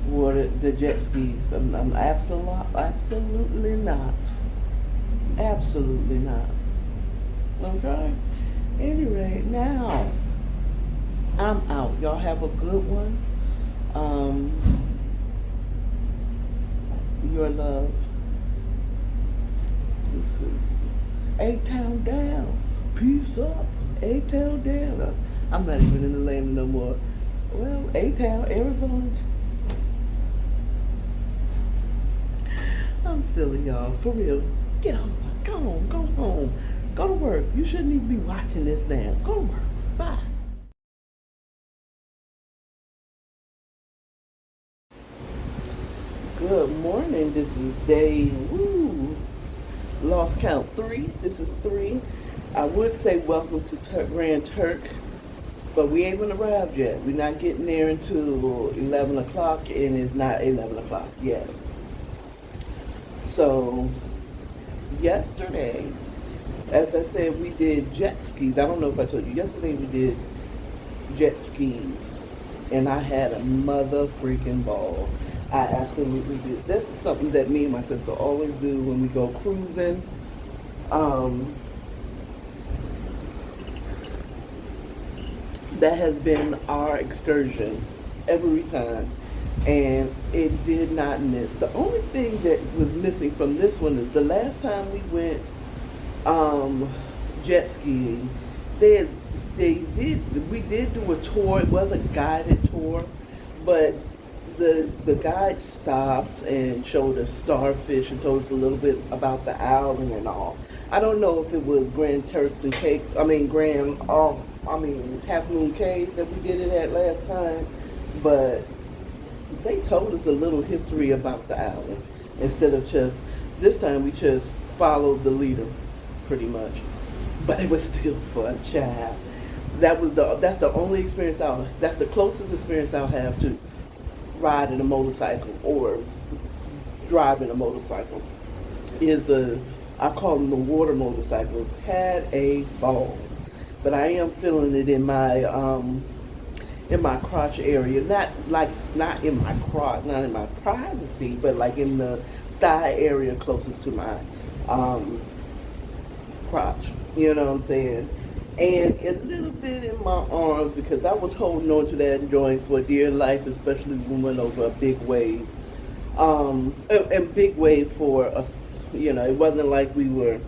water, the jet skis. I'm absolutely not. Absolutely not. Okay. Anyway, now I'm out. Y'all have a good one. You're loved. This is A-Town down. Peace up. A-Town down. I'm not even in the lane no more. Well, A-Town, Arizona. I'm silly, y'all. For real. Get off. Go on. Go home. Go to work. You shouldn't even be watching this now. Go to work. Bye. Good morning. This is day 2 lost count 3. This is 3. I would say welcome to Grand Turk, but we ain't even arrived yet. We're not getting there until 11 o'clock, and it's not 11 o'clock yet. So, yesterday, as I said, we did jet skis. I don't know if I told you. Yesterday we did jet skis, and I had a mother freaking ball. I absolutely did. This is something that me and my sister always do when we go cruising. That has been our excursion every time, and it did not miss. The only thing that was missing from this one is the last time we went jet skiing, we did do a tour. It was a guided tour, but the guide stopped and showed us starfish and told us a little bit about the island and all. I don't know if it was Half Moon Cave that we did it at last time, but they told us a little history about the island instead of this time we just followed the leader pretty much. But it was still fun, child. That's the only experience that's the closest experience I'll have to riding a motorcycle or driving a motorcycle is I call them the water motorcycles. Had a ball. But I am feeling it in my crotch area, not in my crotch, not in my privacy, but like in the thigh area closest to my crotch. You know what I'm saying? And a little bit in my arms because I was holding on to that joint for dear life, especially when we went over a big wave. And big wave for us, you know, it wasn't like we were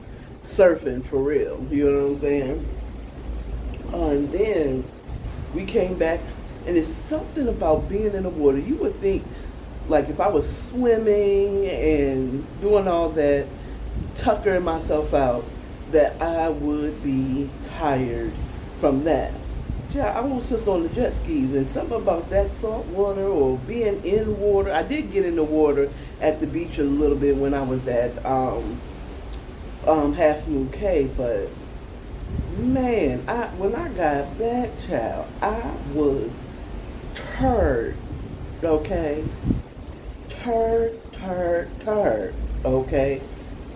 surfing for real. You know what I'm saying? And then we came back, and it's something about being in the water. You would think, like, if I was swimming and doing all that, tuckering myself out, that I would be tired from that. Yeah, I was just on the jet skis, and something about that salt water or being in water. I did get in the water at the beach a little bit when I was at Half Moon Cave, but man, when I got back, child, I was turd, okay? Turd, okay?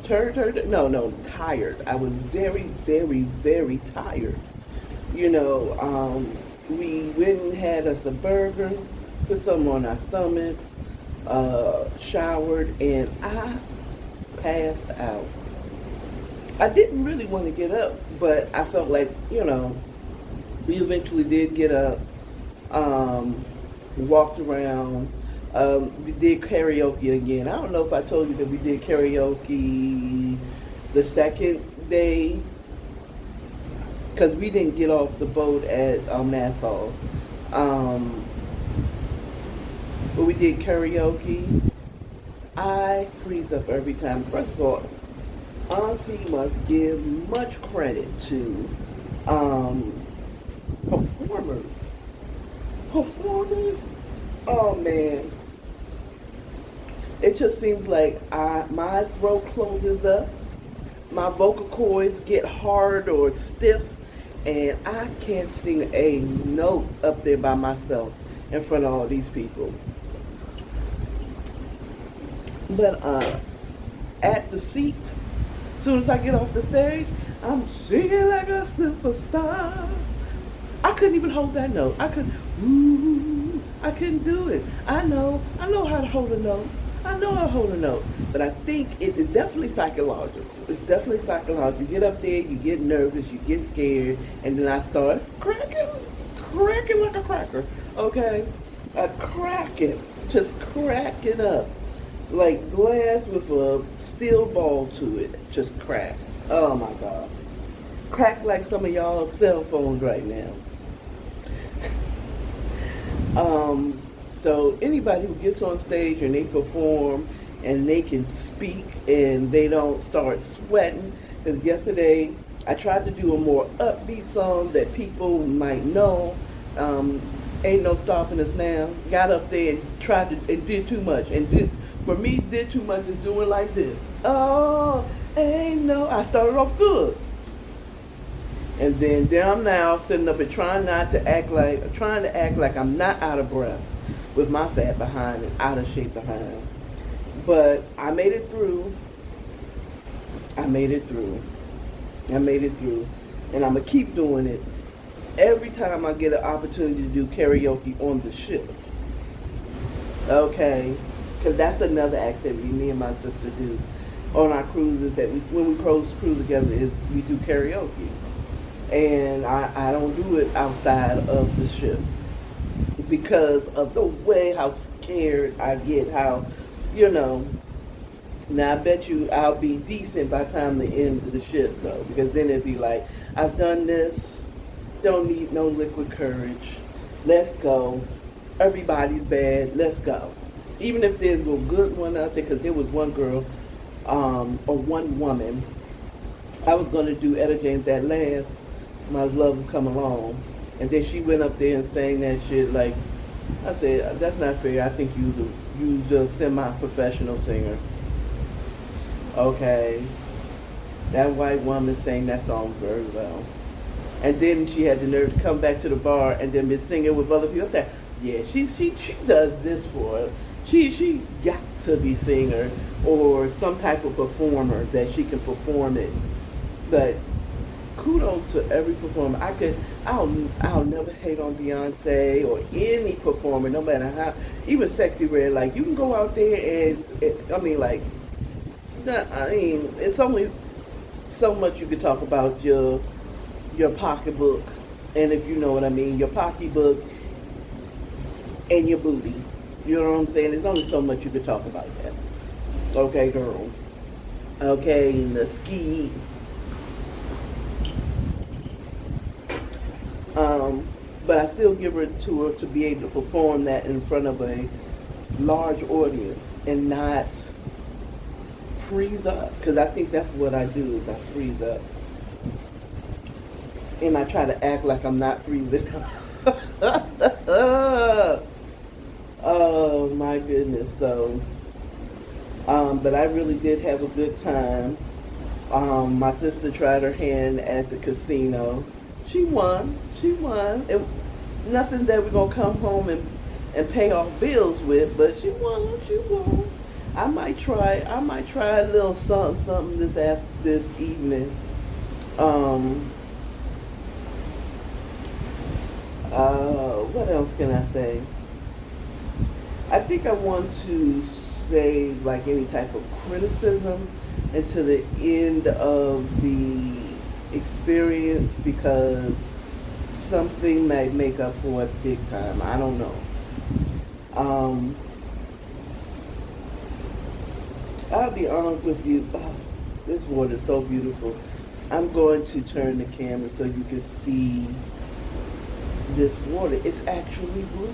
No, tired. I was very, very, very tired. You know, we went and had us a burger, put something on our stomachs, showered, and I passed out. I didn't really want to get up, but I felt like, you know, we eventually did get up, walked around, we did karaoke again. I don't know if I told you that we did karaoke the second day, because we didn't get off the boat at Nassau. But we did karaoke. I freeze up every time. First of all, Auntie must give much credit to performers. Oh man. It just seems like my throat closes up, my vocal cords get hard or stiff, and I can't sing a note up there by myself in front of all these people. But at the seat, as soon as I get off the stage, I'm singing like a superstar. I couldn't even hold that note. I couldn't do it. I know how to hold a note. But I think it is definitely psychological. It's definitely psychological. You get up there, you get nervous, you get scared, and then I start cracking like a cracker, okay? Just cracking up. Like glass with a steel ball to it, just crack. Oh my God. Crack like some of y'all's cell phones right now. So anybody who gets on stage and they perform and they can speak and they don't start sweating, because yesterday I tried to do a more upbeat song that people might know. Ain't No Stopping Us Now. Got up there and tried to and did too much. And did too much is doing like this. Oh, Ain't no, I started off good. And then there I'm now sitting up and trying to act like I'm not out of breath with my fat behind and out of shape behind. But I made it through. I made it through. And I'm going to keep doing it every time I get an opportunity to do karaoke on the ship. Okay? Because that's another activity me and my sister do on our cruises that when we cruise together is we do karaoke. And I don't do it outside of the ship because of the way how scared I get, how, now I bet you I'll be decent by the time the end of the ship though, because then it'd be like, I've done this, don't need no liquid courage, let's go, everybody's bad, let's go. Even if there's a good one out there, because there was one girl, or one woman, I was going to do Etta James At Last, My Love Will Come Along, and then she went up there and sang that shit like, I said, that's not fair, I think you the semi-professional singer. Okay, that white woman sang that song very well. And then she had the nerve to come back to the bar and then be singing with other people. I said, yeah, she does this for us. She got to be singer or some type of performer that she can perform it. But kudos to every performer. I'll never hate on Beyonce or any performer, no matter how, even Sexy Red. Like, you can go out there and it's only so much you can talk about your pocketbook, and if you know what I mean, your pocketbook and your booty. You know what I'm saying? There's only so much you can talk about that. Okay, girl. Okay, and the ski. But I still give her to her to be able to perform that in front of a large audience and not freeze up, because I think that's what I do is I freeze up and I try to act like I'm not freezing. Oh my goodness. So but I really did have a good time. My sister tried her hand at the casino. She won. It, nothing that we're gonna come home and pay off bills with, but she won. I might try a little something this evening. What else can I say? I think I want to save like any type of criticism until the end of the experience, because something might make up for it big time. I don't know. I'll be honest with you. Oh, this water is so beautiful. I'm going to turn the camera so you can see this water. It's actually blue.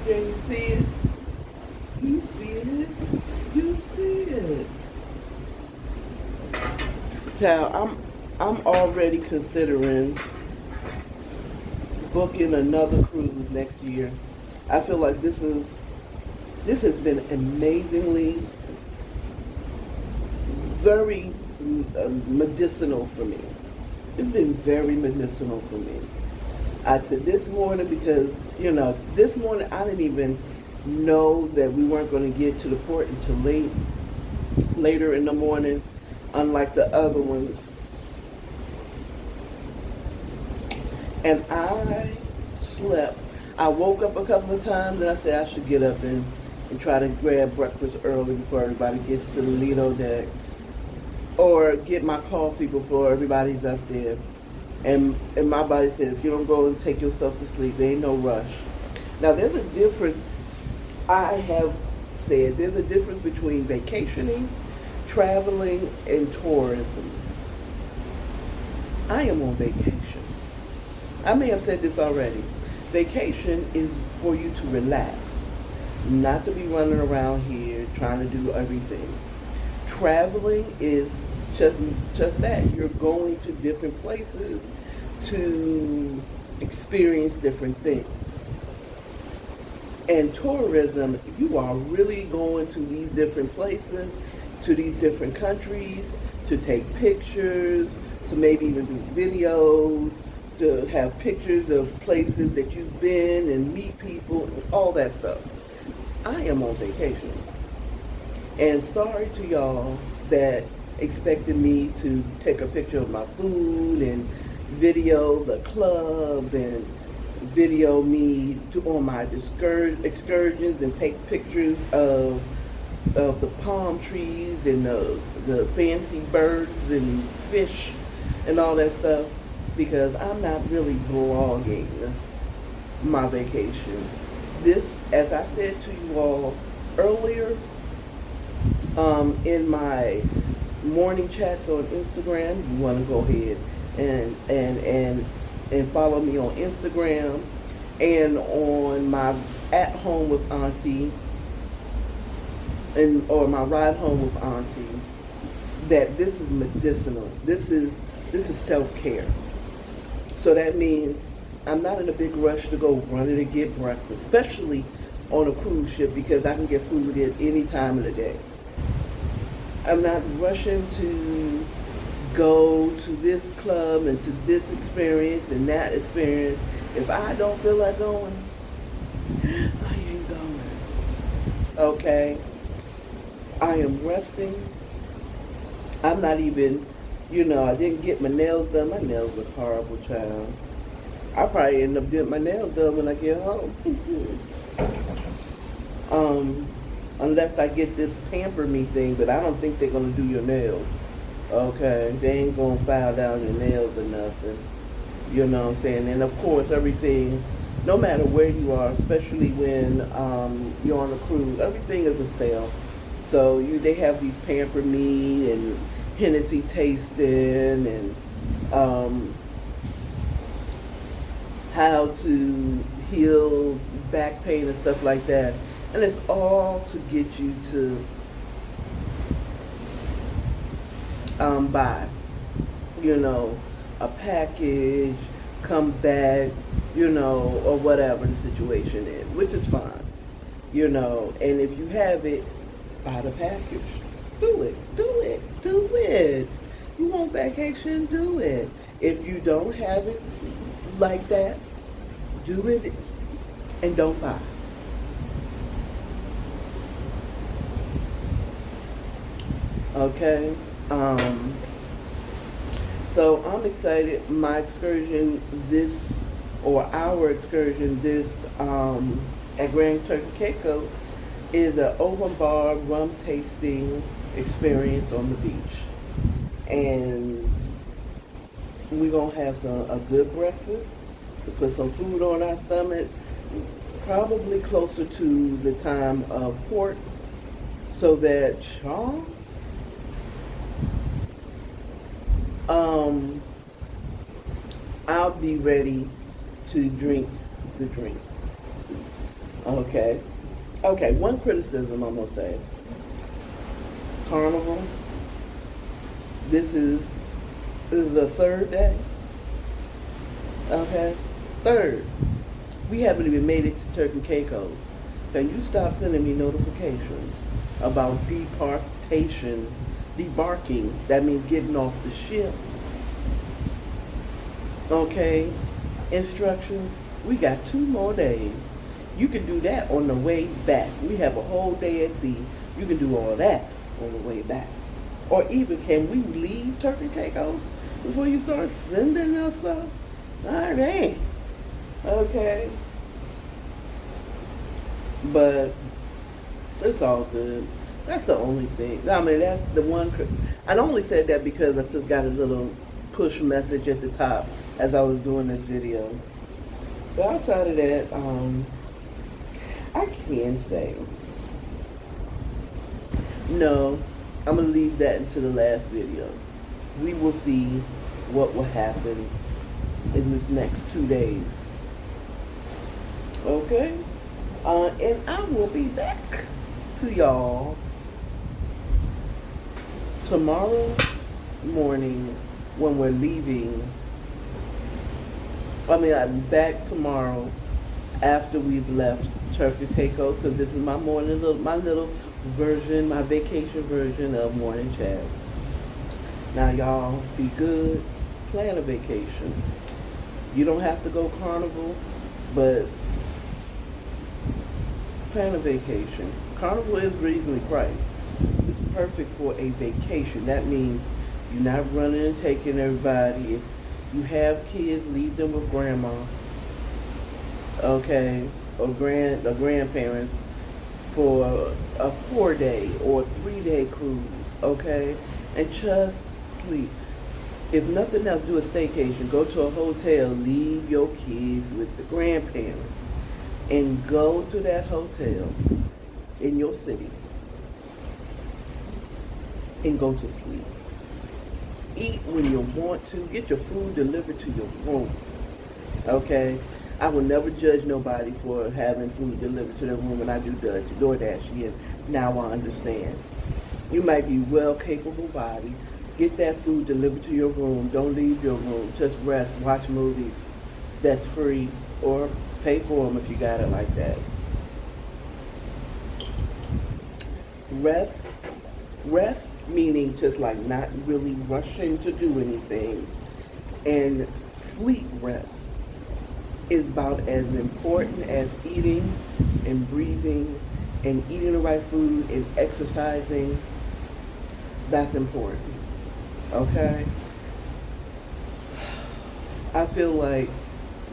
Can you see it? You see it? You see it? Child, I'm already considering booking another cruise next year. I feel like this has been amazingly very medicinal for me. It's been very medicinal for me. To this morning, because this morning I didn't even know that we weren't going to get to the port until later in the morning, unlike the other ones. And I slept. I woke up a couple of times and I said I should get up and try to grab breakfast early before everybody gets to the Lido deck, or get my coffee before everybody's up there. And my body said, if you don't go and take yourself to sleep, there ain't no rush. Now there's a difference. I have said there's a difference between vacationing, traveling, and tourism. I am on vacation. I may have said this already. Vacation is for you to relax, not to be running around here trying to do everything. Traveling is just that. You're going to different places to experience different things. And tourism, you are really going to these different places, to these different countries, to take pictures, to maybe even do videos, to have pictures of places that you've been and meet people, all that stuff. I am on vacation. And sorry to y'all that expected me to take a picture of my food and video the club and video me on my excursions and take pictures of the palm trees and the fancy birds and fish and all that stuff, because I'm not really vlogging my vacation. This, as I said to you all earlier, in my morning chats on Instagram, you want to go ahead and follow me on Instagram and on my At Home with Auntie or my Ride Home with Auntie, that this is medicinal. This is self-care. So that means I'm not in a big rush to go running to get breakfast, especially on a cruise ship, because I can get food at any time of the day. I'm not rushing to go to this club and to this experience and that experience. If I don't feel like going, I ain't going. Okay? I am resting. I'm not even, I didn't get my nails done. My nails look horrible, child. I'll probably end up getting my nails done when I get home. Unless I get this pamper me thing, but I don't think they're gonna do your nails. Okay, they ain't gonna file down your nails or nothing. You know what I'm saying? And of course, everything, no matter where you are, especially when you're on a cruise, everything is a sale. So they have these pamper me and Hennessy tasting and how to heal back pain and stuff like that. And it's all to get you to buy, a package, come back, or whatever the situation is, which is fine, and if you have it, buy the package. Do it. You want vacation, do it. If you don't have it like that, do it and don't buy. Okay? So I'm excited. My excursion our excursion at Grand Turkey Caicos is an open bar rum tasting experience on the beach. And we're going to have a good breakfast, to put some food on our stomach, probably closer to the time of port, so that y'all, I'll be ready to drink the drink. Okay, one criticism I'm going to say. Carnival, this is the third day. Okay, third. We haven't even made it to Turkey Caicos. Can you stop sending me notifications about debarking? That means getting off the ship. Okay, instructions. We got 2 more days. You can do that on the way back. We have a whole day at sea. You can do all that on the way back. Or even, can we leave Turkey Caicos before you start sending us stuff? All right. Okay. But it's all good. That's the only thing. I mean, that's the one. I only said that because I just got a little push message at the top as I was doing this video. But outside of that, I can say, no, I'm going to leave that until the last video. We will see what will happen in this next 2 days. Okay? And I will be back to y'all tomorrow morning when we're leaving. I'm back tomorrow after we've left Turkey Tacos, because this is my my little version, my vacation version of morning chat. Now y'all be good, plan a vacation. You don't have to go carnival, but plan a vacation. Carnival is reasonably priced. It's perfect for a vacation. That means you're not running and taking everybody. If you have kids, leave them with grandma, okay, or grandparents for a 4-day or 3-day cruise, okay, and just sleep. If nothing else, do a staycation. Go to a hotel. Leave your kids with the grandparents, and go to that hotel in your city and go to sleep. Eat when you want to. Get your food delivered to your room. Okay? I will never judge nobody for having food delivered to their room when I do DoorDash. And now I understand. You might be well capable body. Get that food delivered to your room. Don't leave your room. Just rest. Watch movies. That's free. Or pay for them if you got it like that. Rest meaning just like not really rushing to do anything. And sleep rest is about as important as eating and breathing and eating the right food and exercising. That's important. Okay? I feel like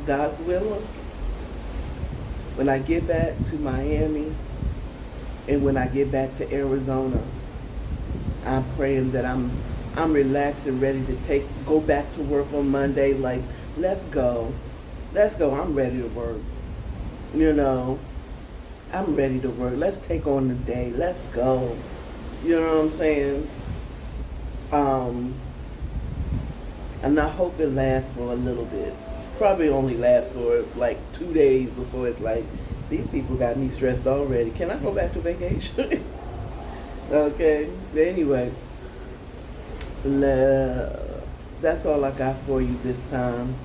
God's willing, when I get back to Miami and when I get back to Arizona, I'm praying that I'm relaxed and ready to go back to work on Monday. Like, let's go. I'm ready to work. You know, I'm ready to work. Let's take on the day. Let's go. You know what I'm saying? And I hope it lasts for a little bit. Probably only lasts for like 2 days before it's like, these people got me stressed already. Can I go back to vacation? Okay. But anyway, that's all I got for you this time.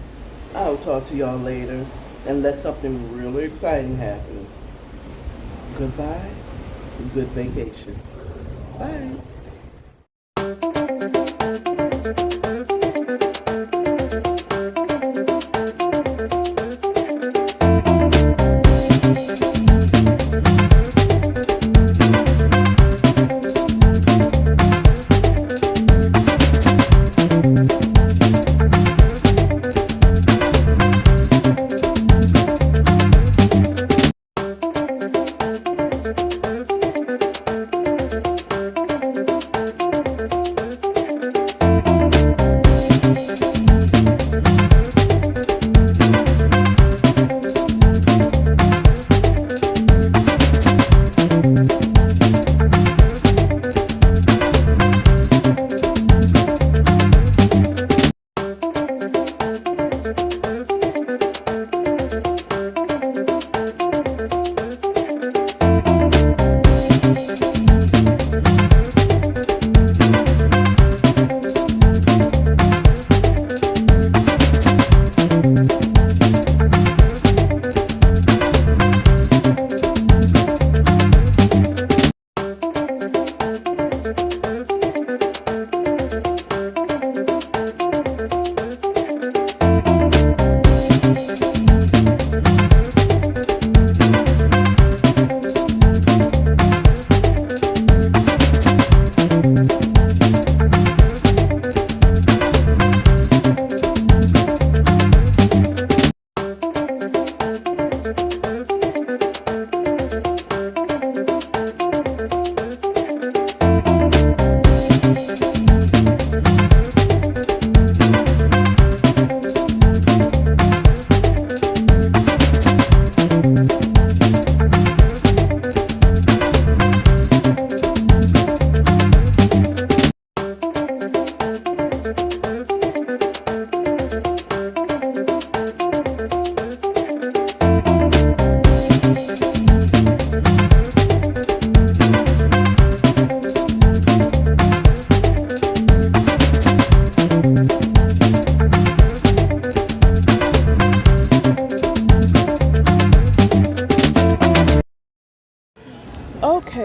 I'll talk to y'all later unless something really exciting happens. Goodbye. Good vacation. Bye.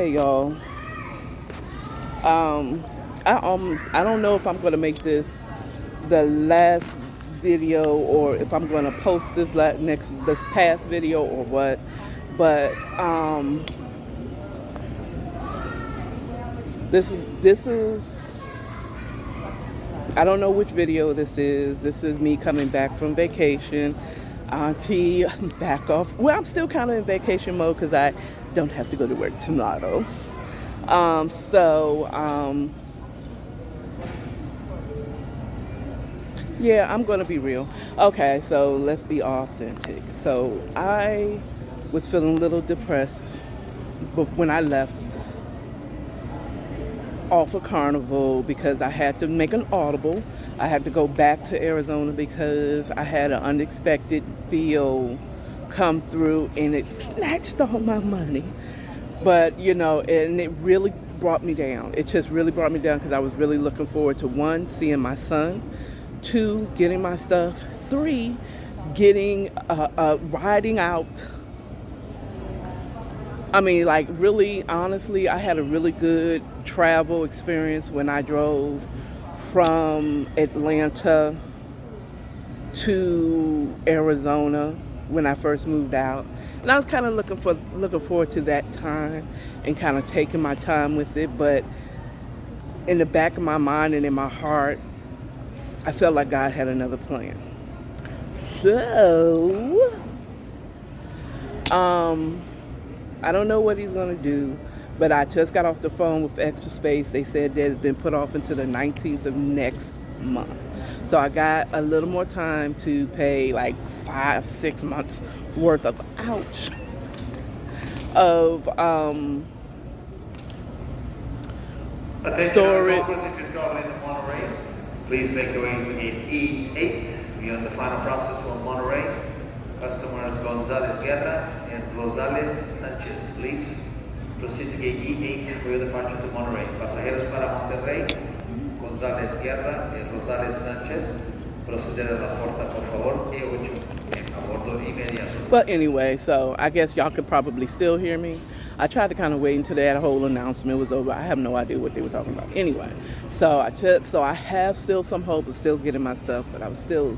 Okay, y'all. I don't know if I'm gonna make this the last video or if I'm gonna post this past video or what. But this is I don't know which video this is. This is me coming back from vacation. Auntie, back off. Well, I'm still kind of in vacation mode because I don't have to go to work tomorrow. Yeah, I'm gonna be real. Okay, so let's be authentic. So I was feeling a little depressed when I left off of Carnival because I had to make an audible. I had to go back to Arizona because I had an unexpected bill come through and it snatched all my money. But, and it really brought me down. It just really brought me down because I was really looking forward to 1, seeing my son, 2, getting my stuff, 3, getting, riding out. I mean, like, really, honestly, I had a really good travel experience when I drove from Atlanta to Arizona when I first moved out. And I was kind of looking forward to that time and kind of taking my time with it. But in the back of my mind and in my heart, I felt like God had another plan. So, I don't know what he's going to do, but I just got off the phone with Extra Space. They said that it's been put off until the 19th of next month. So I got a little more time to pay like 5-6 months worth of, storage. If you're traveling to Monterey, please make your way in E8. We are in the final process for Monterey. Customers Gonzalez Guerra and Rosales Sanchez, please proceed to gate E8 for your departure to Monterey. Pasajeros para Monterrey, González Guerra y Rosales Sánchez, proceder a la puerta, por favor, E8, a bordo inmediato. Well, anyway, so I guess y'all could probably still hear me. I tried to kind of wait until that whole announcement was over. I have no idea what they were talking about. Anyway, so I have still some hope of still getting my stuff, but I was still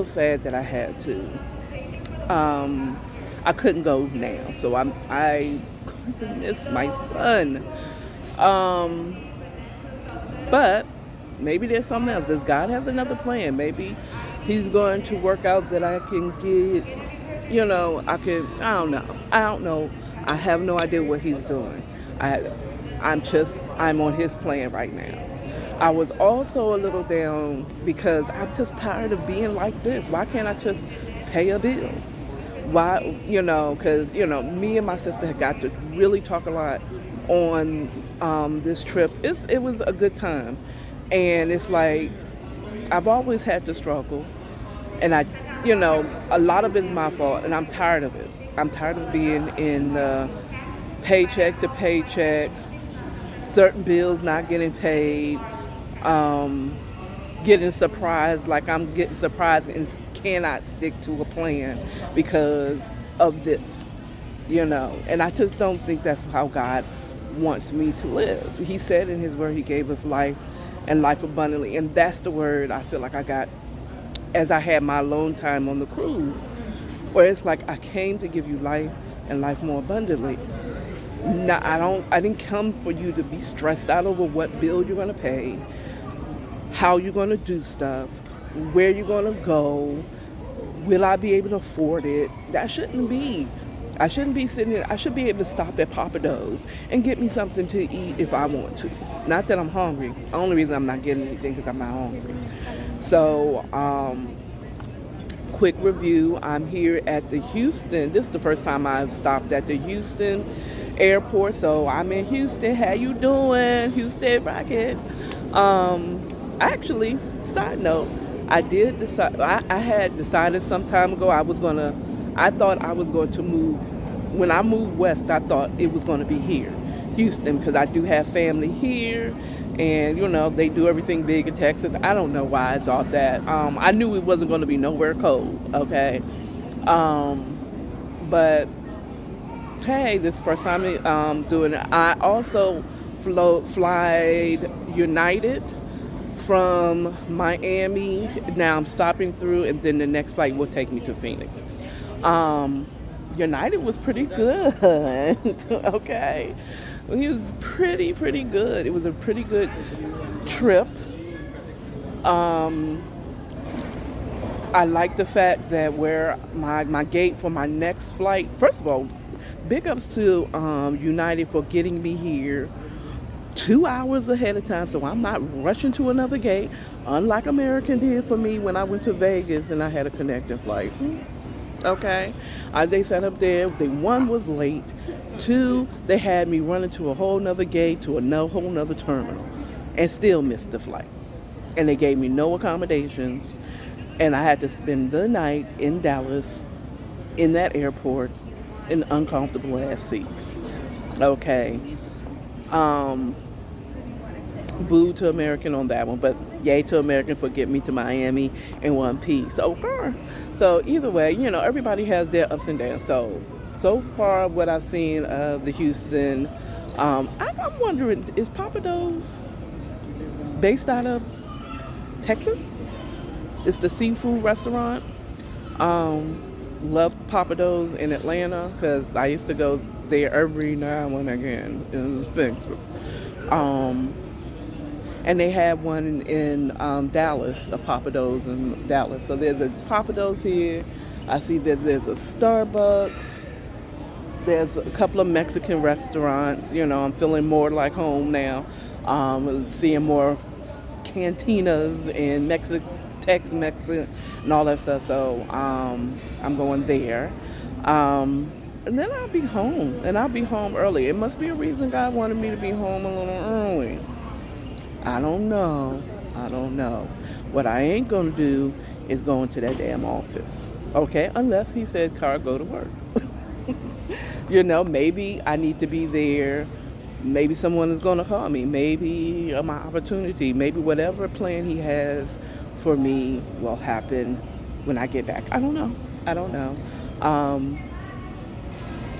sad that I had to. I couldn't go now, so I miss my son. But maybe there's something else. Does God has another plan? Maybe he's going to work out that I can get, I don't know. I have no idea what he's doing. I'm on his plan right now. I was also a little down because I'm just tired of being like this. Why can't I just pay a bill? Why, because, me and my sister had got to really talk a lot on this trip. It was a good time. And it's like, I've always had to struggle. And a lot of it's my fault, and I'm tired of it. I'm tired of being in paycheck to paycheck, certain bills not getting paid, getting surprised, like I'm getting surprised and cannot stick to a plan because of this, and I just don't think that's how God wants me to live. He said in his word, he gave us life and life abundantly, and that's the word I feel like I got as I had my alone time on the cruise, where it's like, I came to give you life and life more abundantly. Now, I didn't come for you to be stressed out over what bill you're going to pay, how you're going to do stuff, where you're going to go, will I be able to afford it? That shouldn't be. I shouldn't be sitting there. I should be able to stop at Papa Do's and get me something to eat if I want to. Not that I'm hungry. The only reason I'm not getting anything is because I'm not hungry. So, quick review. I'm here at the Houston. This is the first time I've stopped at the Houston airport. So I'm in Houston. How you doing, Houston Rockets? Actually, side note, I did decide. I had decided some time ago I thought I was going to move. When I moved west, I thought it was going to be here, Houston, because I do have family here, and they do everything big in Texas. I don't know why I thought that. I knew it wasn't going to be nowhere cold, okay? But Hey, this is the first time doing it. I also flied United from Miami. Now I'm stopping through, and then the next flight will take me to Phoenix. Um, United was pretty good. Okay, it was pretty good. It was a pretty good trip. Um, I like the fact that where my gate for my next flight. First of all, big ups to United for getting me here 2 hours ahead of time, so I'm not rushing to another gate, unlike American did for me when I went to Vegas and I had a connecting flight. Okay, they sat up there. They one was late. Two, they had me running to a whole nother gate to a whole nother terminal, and still missed the flight. And they gave me no accommodations, and I had to spend the night in Dallas, in that airport, in uncomfortable ass seats. Okay. Boo to American on that one, but yay to American for getting me to Miami in one piece. So either way, everybody has their ups and downs. So far, what I've seen of the Houston, I'm wondering, is Papados based out of Texas? It's the seafood restaurant. Love Papados in Atlanta because I used to go there every now and again. It was expensive. And they have one in Dallas, a Papados in Dallas. So there's a Papados here. I see that there's a Starbucks. There's a couple of Mexican restaurants. I'm feeling more like home now. Seeing more cantinas and Tex-Mex and all that stuff. So I'm going there. And then I'll be home. And I'll be home early. It must be a reason God wanted me to be home a little early. I don't know. What I ain't going to do is go into that damn office. Okay? Unless he says, "Car, go to work." Maybe I need to be there. Maybe someone is going to call me. Maybe my opportunity. Maybe whatever plan he has for me will happen when I get back. I don't know.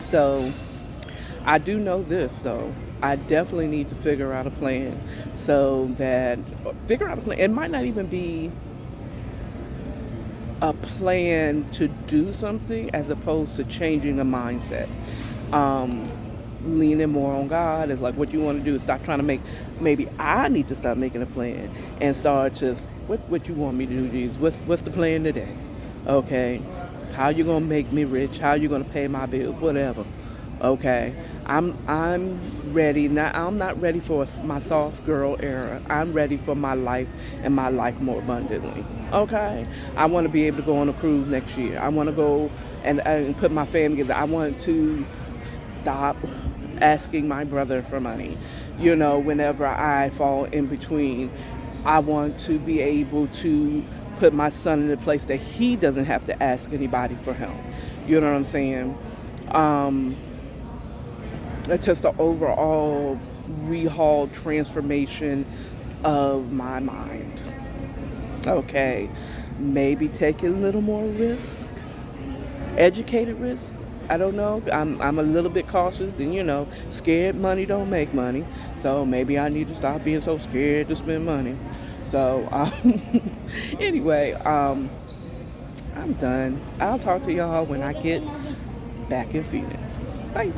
So I do know this, though. I definitely need to figure out a plan It might not even be a plan to do something as opposed to changing a mindset. Leaning more on God is like what you want to do is stop trying to maybe I need to stop making a plan and start just what you want me to do, Jesus. What's the plan today? Okay. How you gonna make me rich? How you gonna pay my bills? Whatever. Okay. I'm ready now. I'm not ready for my soft girl era. I'm ready for my life and my life more abundantly. Okay. I want to be able to go on a cruise next year. I want to go and put my family together. I want to stop asking my brother for money. Whenever I fall in between, I want to be able to put my son in a place that he doesn't have to ask anybody for help. You know what I'm saying? It's just an overall rehaul transformation of my mind. Okay, maybe take a little more risk, educated risk. I don't know. I'm a little bit cautious, and scared money don't make money. So maybe I need to stop being so scared to spend money. So anyway, I'm done. I'll talk to y'all when I get back in Phoenix. Bye.